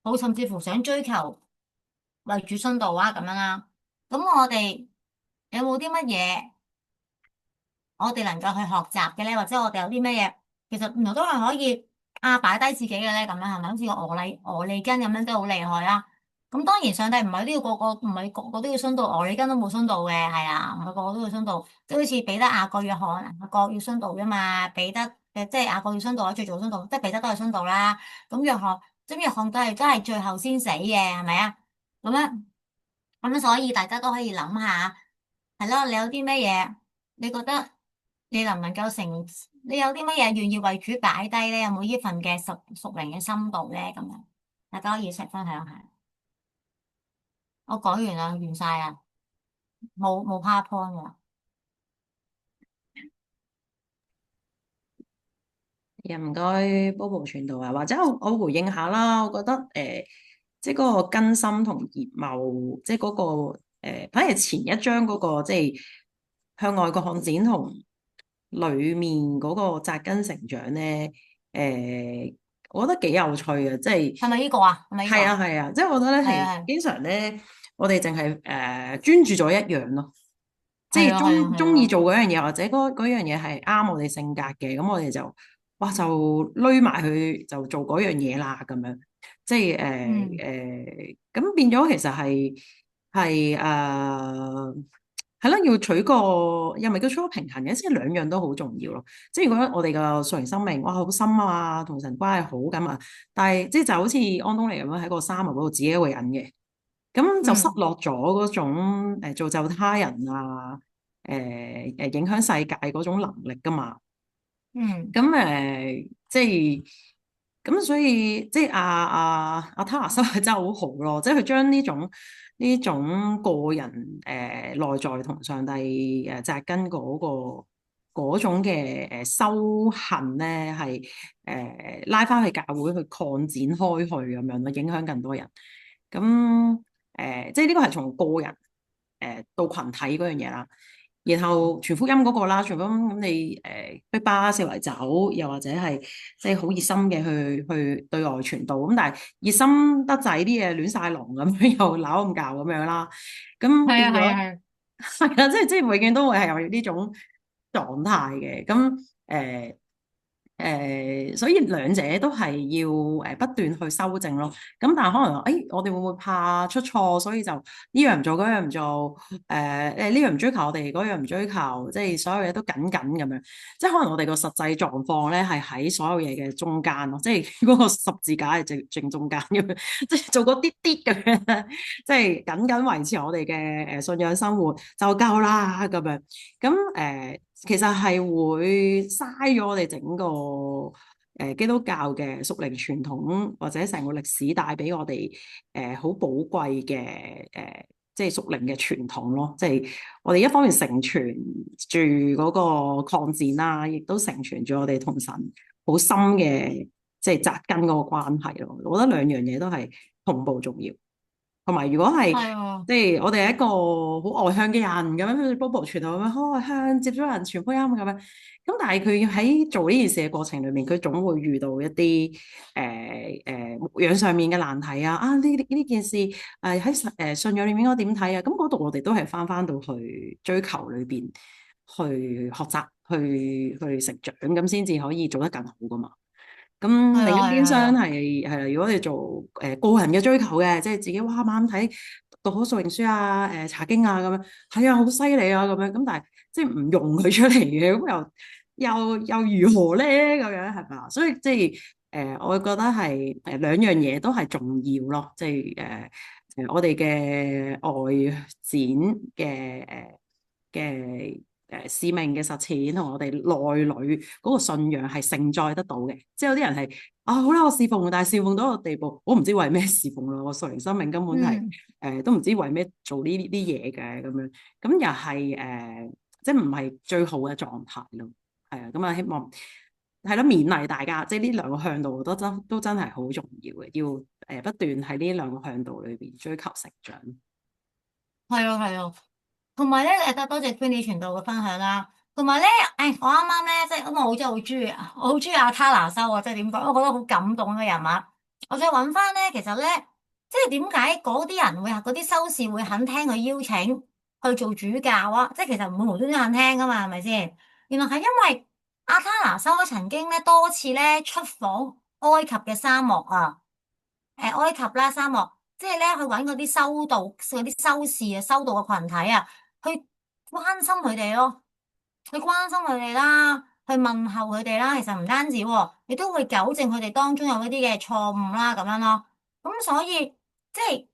好甚至乎想追求為主殉道啊咁樣啦。咁我哋有冇啲乜嘢我哋能夠去學習嘅咧？或者我哋有啲乜嘢其實原來都係可以擺低自己嘅咧？咁樣係咪好似個俄利根咁樣都好厲害啊？咁當然上帝唔係都要個個唔係個個都要殉道，俄利根都冇殉道嘅，係啊，唔係個個都要殉道，即係好似彼得、雅各、約翰，雅各要殉道噶嘛，彼得即係雅各要殉道，最早殉道，即係彼得都係殉道啦。咁約翰都係最後先死嘅，係咪啊？咁樣所以大家都可以諗下，係咯，你有啲咩嘢？你覺得你能唔能夠你有啲乜嘢願意為主擺低咧？有冇呢份嘅屬靈嘅深度咧？咁樣大家可以一齊分享下。我講完啦，完晒啊，冇 PowerPoint 噶。又唔該，Bobo 傳道啊，或者我回應下啦。我覺得即係嗰個根深同葉茂，即係嗰個反而前一章嗰個即係向外擴展同裏面嗰個扎根成長咧，我覺得幾有趣嘅，即係係咪呢個啊？係咪呢個啊？係啊係啊，即係我覺得咧係經常咧，我哋淨係專注咗一樣咯。即係係啊，係啊，中意係啊，做嗰樣嘢，或者嗰樣嘢係啱我哋性格嘅，咁我哋就哇就匿埋去就做嗰樣嘢啦，咁樣即係嗯咁變咗其實係係咯，要取個又咪叫取個平衡嘅，即係兩樣都好重要咯。即係如果我哋個屬靈生命哇好深啊，同神關係好咁啊，但係即係就好似安東尼咁樣喺個沙漠嗰度自己一個人嘅。咁就失嗯落咗嗰種造就他人啊，影響世界嗰種能力噶嘛。嗯，咁即係咁，所以即係阿他拿修係真係好好咯，即係佢將呢種個人內在同上帝扎根嗰種嘅修行咧，係拉翻去教會去擴展開去咁樣咯，影響更多人。咁即係呢個係從個人到群體嗰樣嘢啦。然後傳福音嗰個啦，傳福音咁你逼巴四圍走，又或者係即係好熱心嘅去對外傳道，咁但係熱心得滯啲嘢亂晒龍咁樣，又鬧咁教咁樣啦，咁係啊，係啊，變咗係啊，係啊，即係永遠都會係有呢種狀態嘅，咁所以兩者都係要不斷去修正咯。咁但係可能我哋會唔會怕出錯，所以就呢樣唔做，嗰樣唔做，呢樣唔追求我哋，嗰樣唔追求，即係所有嘢都緊緊咁樣。即係可能我哋個實際狀況咧係喺所有嘢嘅中間咯，即係嗰個十字架係正中間咁樣，即係做嗰啲啲咁樣，即係緊緊維持我哋嘅信仰生活就夠啦咁樣。咁其實係會嘥咗我哋整個基督教嘅屬靈傳統，或者成個歷史帶俾我哋好寶貴嘅即係屬靈嘅傳統咯。即係我哋一方面承傳住嗰個抗戰啦，亦都承傳住我哋同神好深嘅即係扎根嗰個關係咯。我覺得兩樣嘢都係同步重要。同埋，如果係係啊，即係我哋係一個好外向嘅人咁樣，好似 Bobo 傳道咁樣，好外向接咗人傳福音咁樣。咁但係佢喺做呢件事嘅過程裏面，佢總會遇到一啲牧養上面嘅難題啊！呢件事喺信仰裏面應該點睇啊？咁嗰度我哋都係翻到去追求裏邊去學習，去成長，咁先至可以做得更好噶嘛。咁另一係啊，係啊，係邊廂啊，係如果你做個人嘅追求嘅，即係自己哇猛睇讀好屬靈書啊、查經啊咁樣，係啊好犀利啊咁樣，咁但係即係唔用佢出嚟嘅，咁又如何咧？咁樣係咪啊？所以即係我覺得係兩樣嘢都係重要咯，即係我哋嘅外展嘅使命嘅實踐同我哋內裏嗰個信仰係承載得到嘅，即係有啲人係好啦，我侍奉，但係侍奉到一個地步，我唔知為咩侍奉啦，我屬靈生命根本係都唔知為咩做呢啲嘢嘅咁樣，咁又係即係唔係最好嘅狀態咯，係啊，咁啊希望係咯勉勵大家，即係呢兩個向度都真係好重要嘅，要不斷喺呢兩個向度裏邊追求成長。係啊，係啊。同埋咧，多謝 Queenie 傳道嘅分享啦。同埋咧，我啱啱咧，即係咁，我真係好中意，我好中意阿卡拿修啊！即係點講，我覺得好感動嘅人物。我再揾翻咧，其實咧，即係點解嗰啲人會嗰啲修士會肯聽佢邀請去做主教啊？即係其實唔會無端端肯聽噶嘛，係咪先？原來係因為阿卡拿修曾經咧多次咧出訪埃及嘅沙漠啊。埃及啦，沙漠，即係咧去揾嗰啲修道、嗰啲修士啊、修道嘅群體啊，去關心佢哋咯，去關心佢哋啦，去問候佢哋啦。其實唔單止喎，亦都會糾正佢哋當中有一啲嘅錯誤啦，咁樣咯。咁所以即係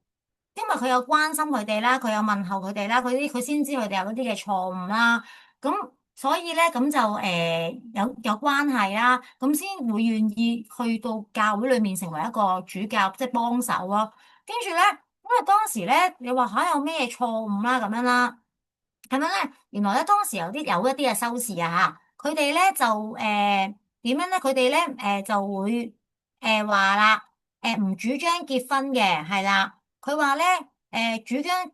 因為佢有關心佢哋啦，佢有問候佢哋啦，佢先知佢哋有嗰啲嘅錯誤啦。咁所以咧，咁就有關係啦，咁先會願意去到教會裏面成為一個主教，即係幫手咯。跟住咧，因為當時咧，你話有咩錯誤啦咁樣啦，咁樣咧，原來咧當時有一啲嘅修士啊嚇，佢哋咧就點樣咧？佢哋咧就會話啦，唔主張結婚嘅，係啦。佢話咧主張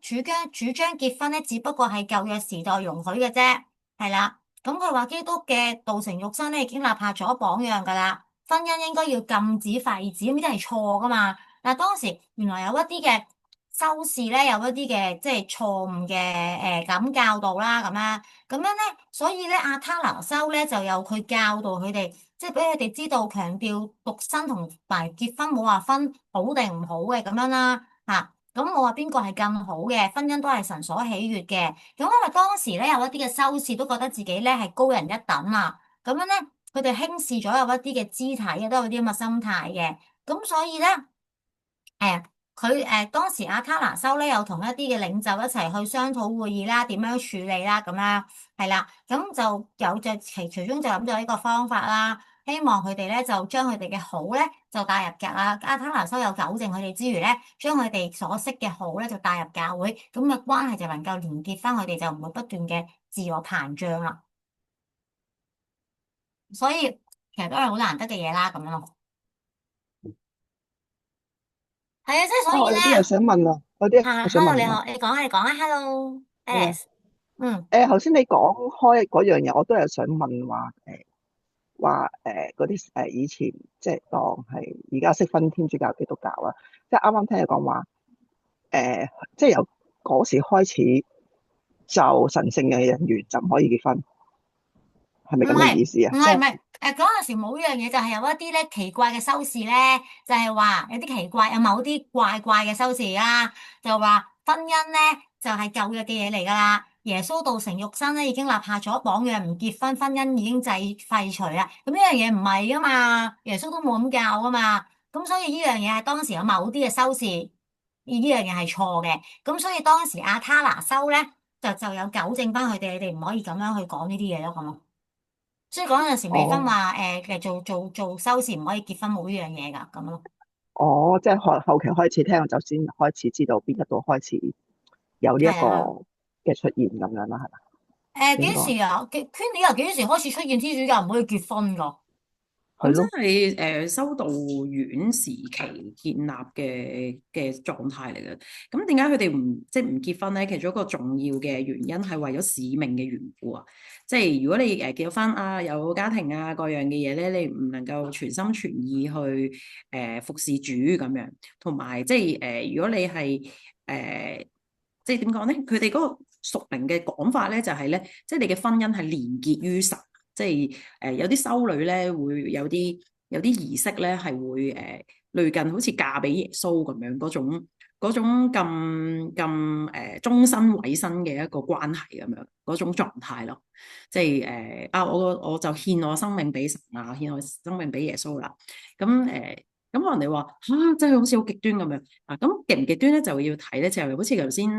結婚咧，只不過係舊約時代容許嘅啫。係啦，咁佢話基督嘅道成肉身咧已經立下咗榜樣噶啦，婚姻應該要禁止廢止，咁呢啲係錯噶嘛。但係當時原來有一啲嘅修士咧有一啲嘅即係錯誤嘅咁教導啦，咁樣咧，所以咧阿他拿修咧就有佢教導佢哋，即係俾佢哋知道強調獨身同埋結婚冇話分好定唔好嘅咁樣啦，咁我話邊個係更好嘅，婚姻都係神所喜悅嘅。咁因為當時咧有一啲嘅修士都覺得自己咧係高人一等啊，咁樣咧佢哋輕視咗有一啲嘅肢體嘅，都有啲咁嘅心態嘅。咁所以咧，誒當時阿卡拿修咧有同一啲嘅領袖一齊去商討會議啦，點樣處理啦，咁樣係啦，咁就有就其中就諗咗呢個方法啦，希望佢哋咧就將佢哋嘅好咧就帶入阿卡拿修有糾正佢哋之餘咧，將佢哋所識嘅好咧就帶入教會，咁嘅關係就能夠連結翻佢哋，就唔會不斷嘅自我膨脹啦。所以其實都係好難得嘅嘢啦，咁樣咯。係啊，即係所以我有啲嘢咧，想問啊，有啲嘢想 Hello，你問啊。好，你講啊係啊，，Hello，Alice，嗯。頭先你講開嗰樣嘢，我都係想問話嗰啲以前即係當係而家識分天主教、基督教啊，即係啱啱聽你講話即係由嗰時開始就神聖嘅人員就唔可以結婚，係咪咁嘅唔係意思啊？即係唔係唔係，嗰陣時冇呢樣嘢，就係有一啲咧奇怪嘅修士咧，就係話有啲奇怪，有某啲怪怪嘅修士啦，就話婚姻咧就係舊約嘅嘢嚟噶啦，耶穌道成肉身咧已經立下咗榜樣，唔結婚，婚姻已經廢除啦。咁呢樣嘢唔係噶嘛，耶穌都冇咁教噶嘛，咁所以呢樣嘢係當時有某啲嘅修士，呢樣嘢係錯嘅，咁所以當時阿他拿修咧就有糾正翻佢哋，你哋唔可以咁樣去講呢啲嘢咯，咁咯。所以嗰陣時未分哦話做修士唔可以結婚冇呢樣嘢㗎咁咯。即係後期開始聽，就先開始知道邊一度開始有呢一個係啊，嘅出現咁樣啦，係嘛？幾應該時啊？Queenie 又幾時開始出現天主教唔可以結婚㗎？係咯。咁真係修道院時期建立嘅狀態嚟嘅。咁點解佢哋唔結婚咧？其中一個重要嘅原因係為咗使命嘅緣故啊。即係如果你結咗婚啊，有家庭啊各樣嘅嘢咧，你唔能夠全心全意去服侍主咁樣。同埋即係如果你係即係點講咧？佢哋嗰個屬靈嘅講法咧，就係咧，即係你嘅婚姻係連結於神。即係有啲修女咧，會有啲儀式咧，係會類近好似嫁俾耶穌咁樣嗰種咁終身委身嘅一個關係咁樣嗰種狀態咯。即係我就獻我生命俾神啊，獻我生命俾耶穌啦。咁咁可能你話真係好似好極端咁樣啊？咁極唔極端咧，就要睇咧，就係好似頭先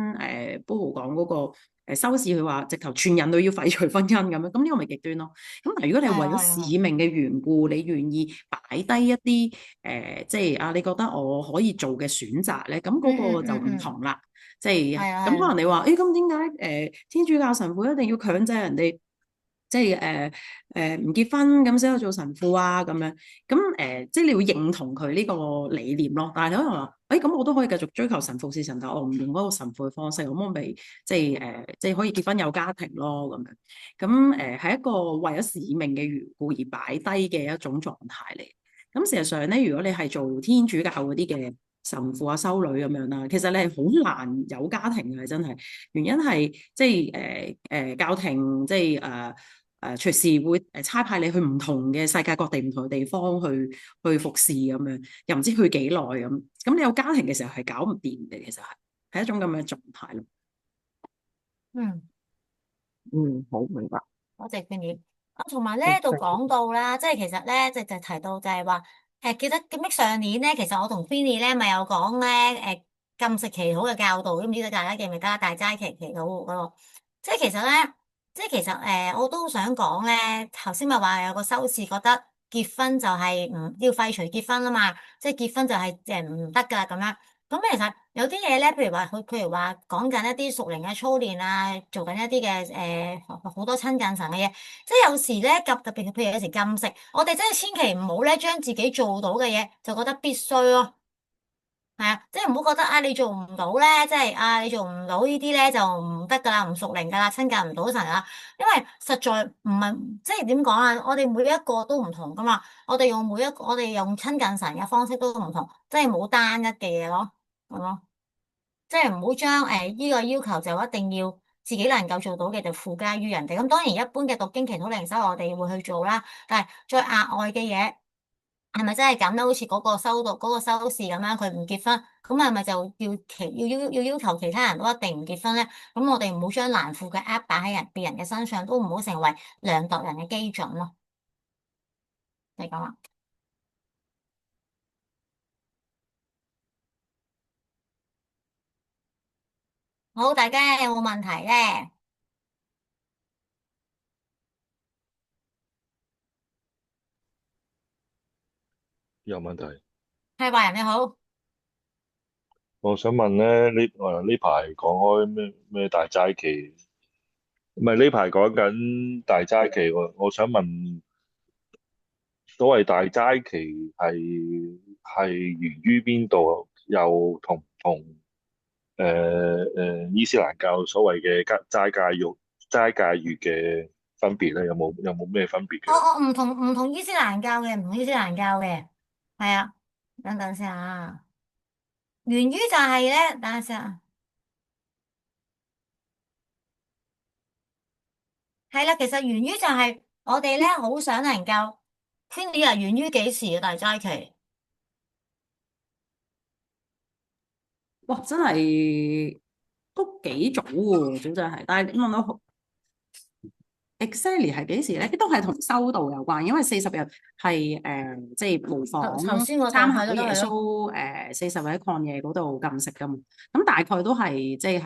Bobo 講嗰個。修士佢話直頭全人類要廢除婚姻咁樣，咁呢個咪極端咯。咁但係如果你係為咗使命嘅緣故，你願意擺低一啲即係你覺得我可以做嘅選擇咧，咁嗰個就唔同啦。即係咁可能你話咁點解天主教神父一定要強制人哋即係唔結婚咁先可以做神父啊咁樣？咁即係你會認同佢呢個理念咯。但係可能話咁我都可以繼續追求神父是神，但我唔用嗰個神父嘅方式，咁我咪即係可以結婚有家庭咯咁樣。咁係一個為咗使命嘅緣故而擺低嘅一種狀態嚟。咁事實上咧，如果你係做天主教嗰啲嘅神父啊、修女咁樣啦，其實你係好難有家庭嘅，真係。原因係即係教廷即係隨時會差派你去唔同嘅世界各地唔同嘅地方去服侍咁樣，又唔知去幾耐咁。咁你有家庭嘅時候係搞唔掂嘅，其實係一種咁嘅狀態咯。嗯，好明白。多謝 Queenie。同埋咧，度講到啦，即係其實咧，就提到就係話，記得記唔記得上年咧，其實我同 Queenie 咧咪有講咧，禁食祈禱嘅教導，唔知大家記唔記得啦？大齋期祈禱嗰個，即係其實咧，我都想講咧，頭先咪話有個修士覺得結婚就係唔要廢除結婚啊嘛，即係結婚就係唔得噶啦咁樣。咁其實有啲嘢咧，譬如話講緊一啲屬靈嘅操練啊，做緊一啲嘅好多親近神嘅嘢，即係有時咧特別譬如有時禁食，我哋真係千祈唔好咧將自己做到嘅嘢就覺得必須咯。係啊，即係唔好覺得你做唔到咧，即係你做唔到呢啲咧就唔得噶啦，唔屬靈噶啦，親近唔到神啦。因為實在唔係即係點講啊，我哋每一個都唔同噶嘛，我哋用親近神嘅方式都唔同，即係冇單一嘅嘢咯，咁咯。即係唔好將呢個要求就一定要自己能夠做到嘅就附加於人哋。咁當然一般嘅讀經祈禱靈修我哋會去做啦，但係再額外嘅嘢係咪真係咁咧？好似嗰個修士咁樣，佢唔結婚，咁係咪就要求其他人都一定唔結婚咧？咁我哋唔好將難負嘅軛擺喺別人嘅身上，都唔好成為量度人嘅基準咯。就係咁啦。好，大家有冇問題咧？有問題。係華人你好。我想問咧，呢排講開咩大齋期，唔係呢排講緊大齋期，我想問，所謂大齋期係源於邊度？又同唔同伊斯蘭教所謂嘅齋戒月嘅分別咧？有冇咩分別嘅？我唔同伊斯蘭教嘅，唔同伊斯蘭教嘅，係啊。等等先啊，源於就係咧，等陣先啊，係啦，其實源於就係我哋咧好想能夠 Queenie 啊，源於幾時嘅大齋期？哇，真係都幾早喎，早真係。但係你問到 exactly 係幾時咧？都係同修道有關，因為40日係即係模仿頭先嗰度參考係咯耶係咯。穌40日喺曠野嗰度禁食噶嘛。咁大概都係即係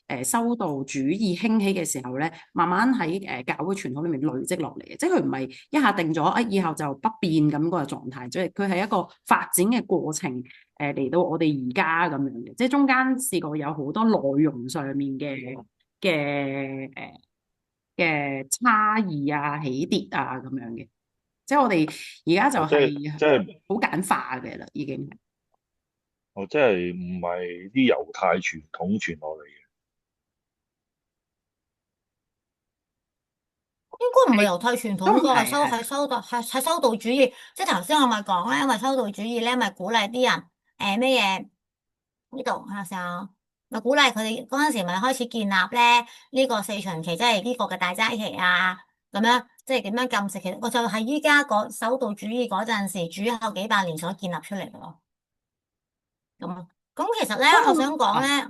喺修道主義興起嘅時候咧，慢慢喺教會傳統裏面累積落嚟嘅。即係佢唔係一下定咗啊，以後就不變咁嗰個狀態，即係佢係一個發展嘅過程。嚟到我哋而家咁樣嘅，即係中間試過有好多內容上面嘅差異啊、起跌啊咁樣嘅，即係我哋而家就係好簡化嘅啦，已經。即係唔係啲猶太傳統傳落嚟嘅？應該唔係猶太傳都唔統㗎，係係修道主義。即係頭先我咪講咧，因為修道主義咧，咪鼓勵啲人咩嘢呢度睇下先啊，咪鼓勵佢哋嗰陣時咪開始建立咧呢個四旬期，即係呢個嘅大齋期啊，咁樣即係點樣禁食。其實我就係依家個修道主義嗰陣時主後幾百年所建立出嚟嘅咯。咁其實咧，我想講咧，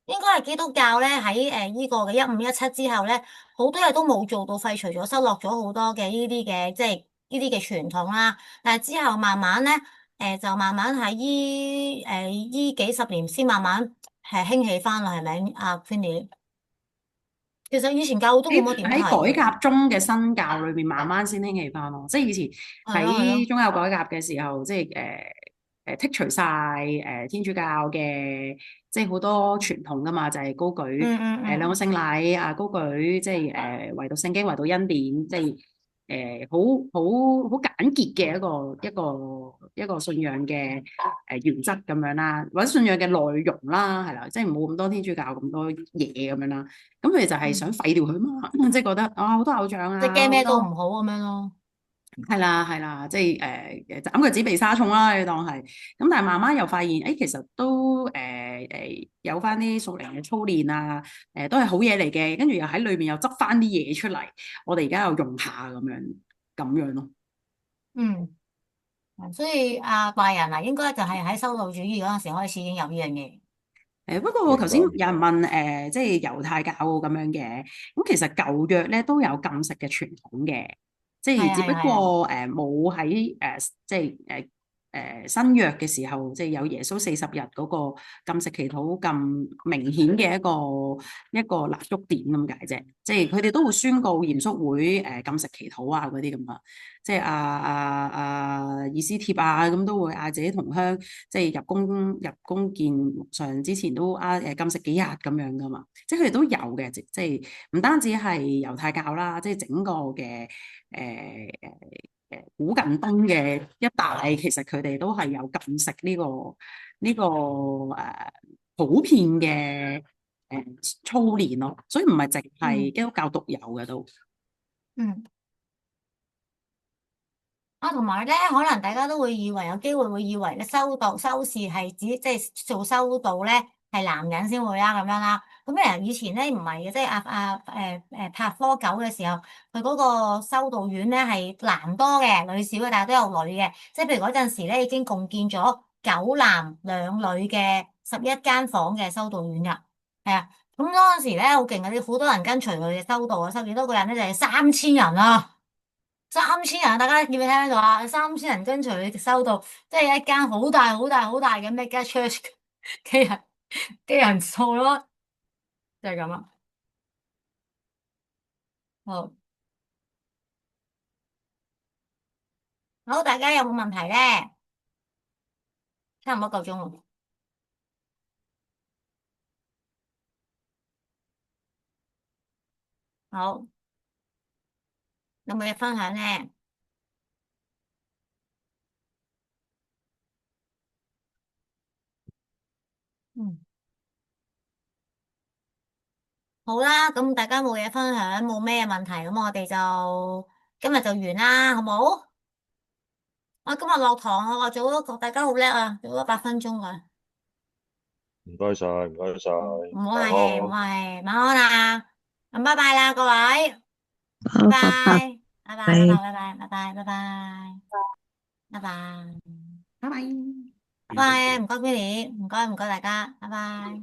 應該係基督教咧喺呢個嘅1517之後咧，好多嘢都冇做到，廢除咗、收落咗好多嘅呢啲嘅即係呢啲嘅傳統啦。但係之後慢慢咧，就慢慢喺依幾十年先慢慢係興起翻啦，係咪啊 Queenie？其實以前教會都冇乜點提喺改嘅。革中嘅新教裏邊，慢慢先興起翻咯。即係以前係咯係咯。喺宗教改革嘅時候，即係剔除晒天主教嘅即係好多傳統噶嘛，就係高舉兩個聖禮啊，高舉即係唯獨聖經、唯獨恩典，即係好簡潔嘅一個信仰嘅原則咁樣啦，或者信仰嘅內容啦，係啦，即係冇咁多天主教咁多嘢咁樣啦。咁佢哋就係想廢掉佢嘛，即係覺得啊好多偶像啊，即係驚咩都唔好咁樣咯。係啦係啦，即係斬腳趾避沙蟲啦，你當係。咁但係慢慢又發現，其實都有翻啲屬靈嘅操練啊，都係好嘢嚟嘅。跟住又喺裏面又執翻啲嘢出嚟，我哋而家又用下咁樣咯。所以華人應該就係喺修道主義嗰陣時開始已經有呢樣嘢。不過我頭先有人問即係猶太教咁樣嘅，咁其實舊約咧都有禁食嘅傳統嘅，即係只不過冇喺即係新約嘅時候，即係有耶穌40日嗰個禁食祈禱咁明顯嘅一個立足點咁解啫。即係佢哋都會宣告嚴肅會禁食祈禱啊嗰啲咁啊。即係以斯帖啊，咁都會自己同鄉，即係入宮見牧上之前都禁食幾日咁樣噶嘛。即係佢哋都有嘅，即係唔單止係猶太教啦，即係整個嘅古近東嘅一帶，其實佢哋都係有禁食呢個普遍嘅操練咯，所以唔係淨係基督教獨有嘅都。同埋咧，可能大家都會以為有機會會以為咧修士係指即係做修道咧，係男人先會啦咁樣啦。咁其實以前咧唔係嘅，即係拍科九嘅時候，佢嗰個修道院咧係男多嘅，女少嘅，但係都有女嘅。即係譬如嗰陣時咧已經共建咗9男2女嘅11間房嘅修道院㗎。係啊，咁嗰陣時咧好勁啊，啲好多人跟隨佢嘅修道啊，收幾多個人咧就係3000人啊！3000人，大家見唔見聽到啊？3000人跟隨佢修道，即係一間好大好大好大嘅 mega church 嘅人數咯，就係咁啊。好，好，大家有冇問題咧？差唔多夠鐘喎。好，有冇嘢分享咧？嗯，好啦，咁大家冇嘢分享，冇咩問題，咁我哋就今日就完啦，好冇？我今日落堂啊，我做咗大家好叻啊，做咗8分鐘啊。唔該晒，唔該晒，唔好晚客氣，唔好安。客氣，晚安啦，咁拜拜啦，各位，拜好，拜，拜拜，拜拜，拜。拜拜，拜拜，拜拜，拜拜，拜拜。拜拜，唔該 Billy，唔該大家，拜拜。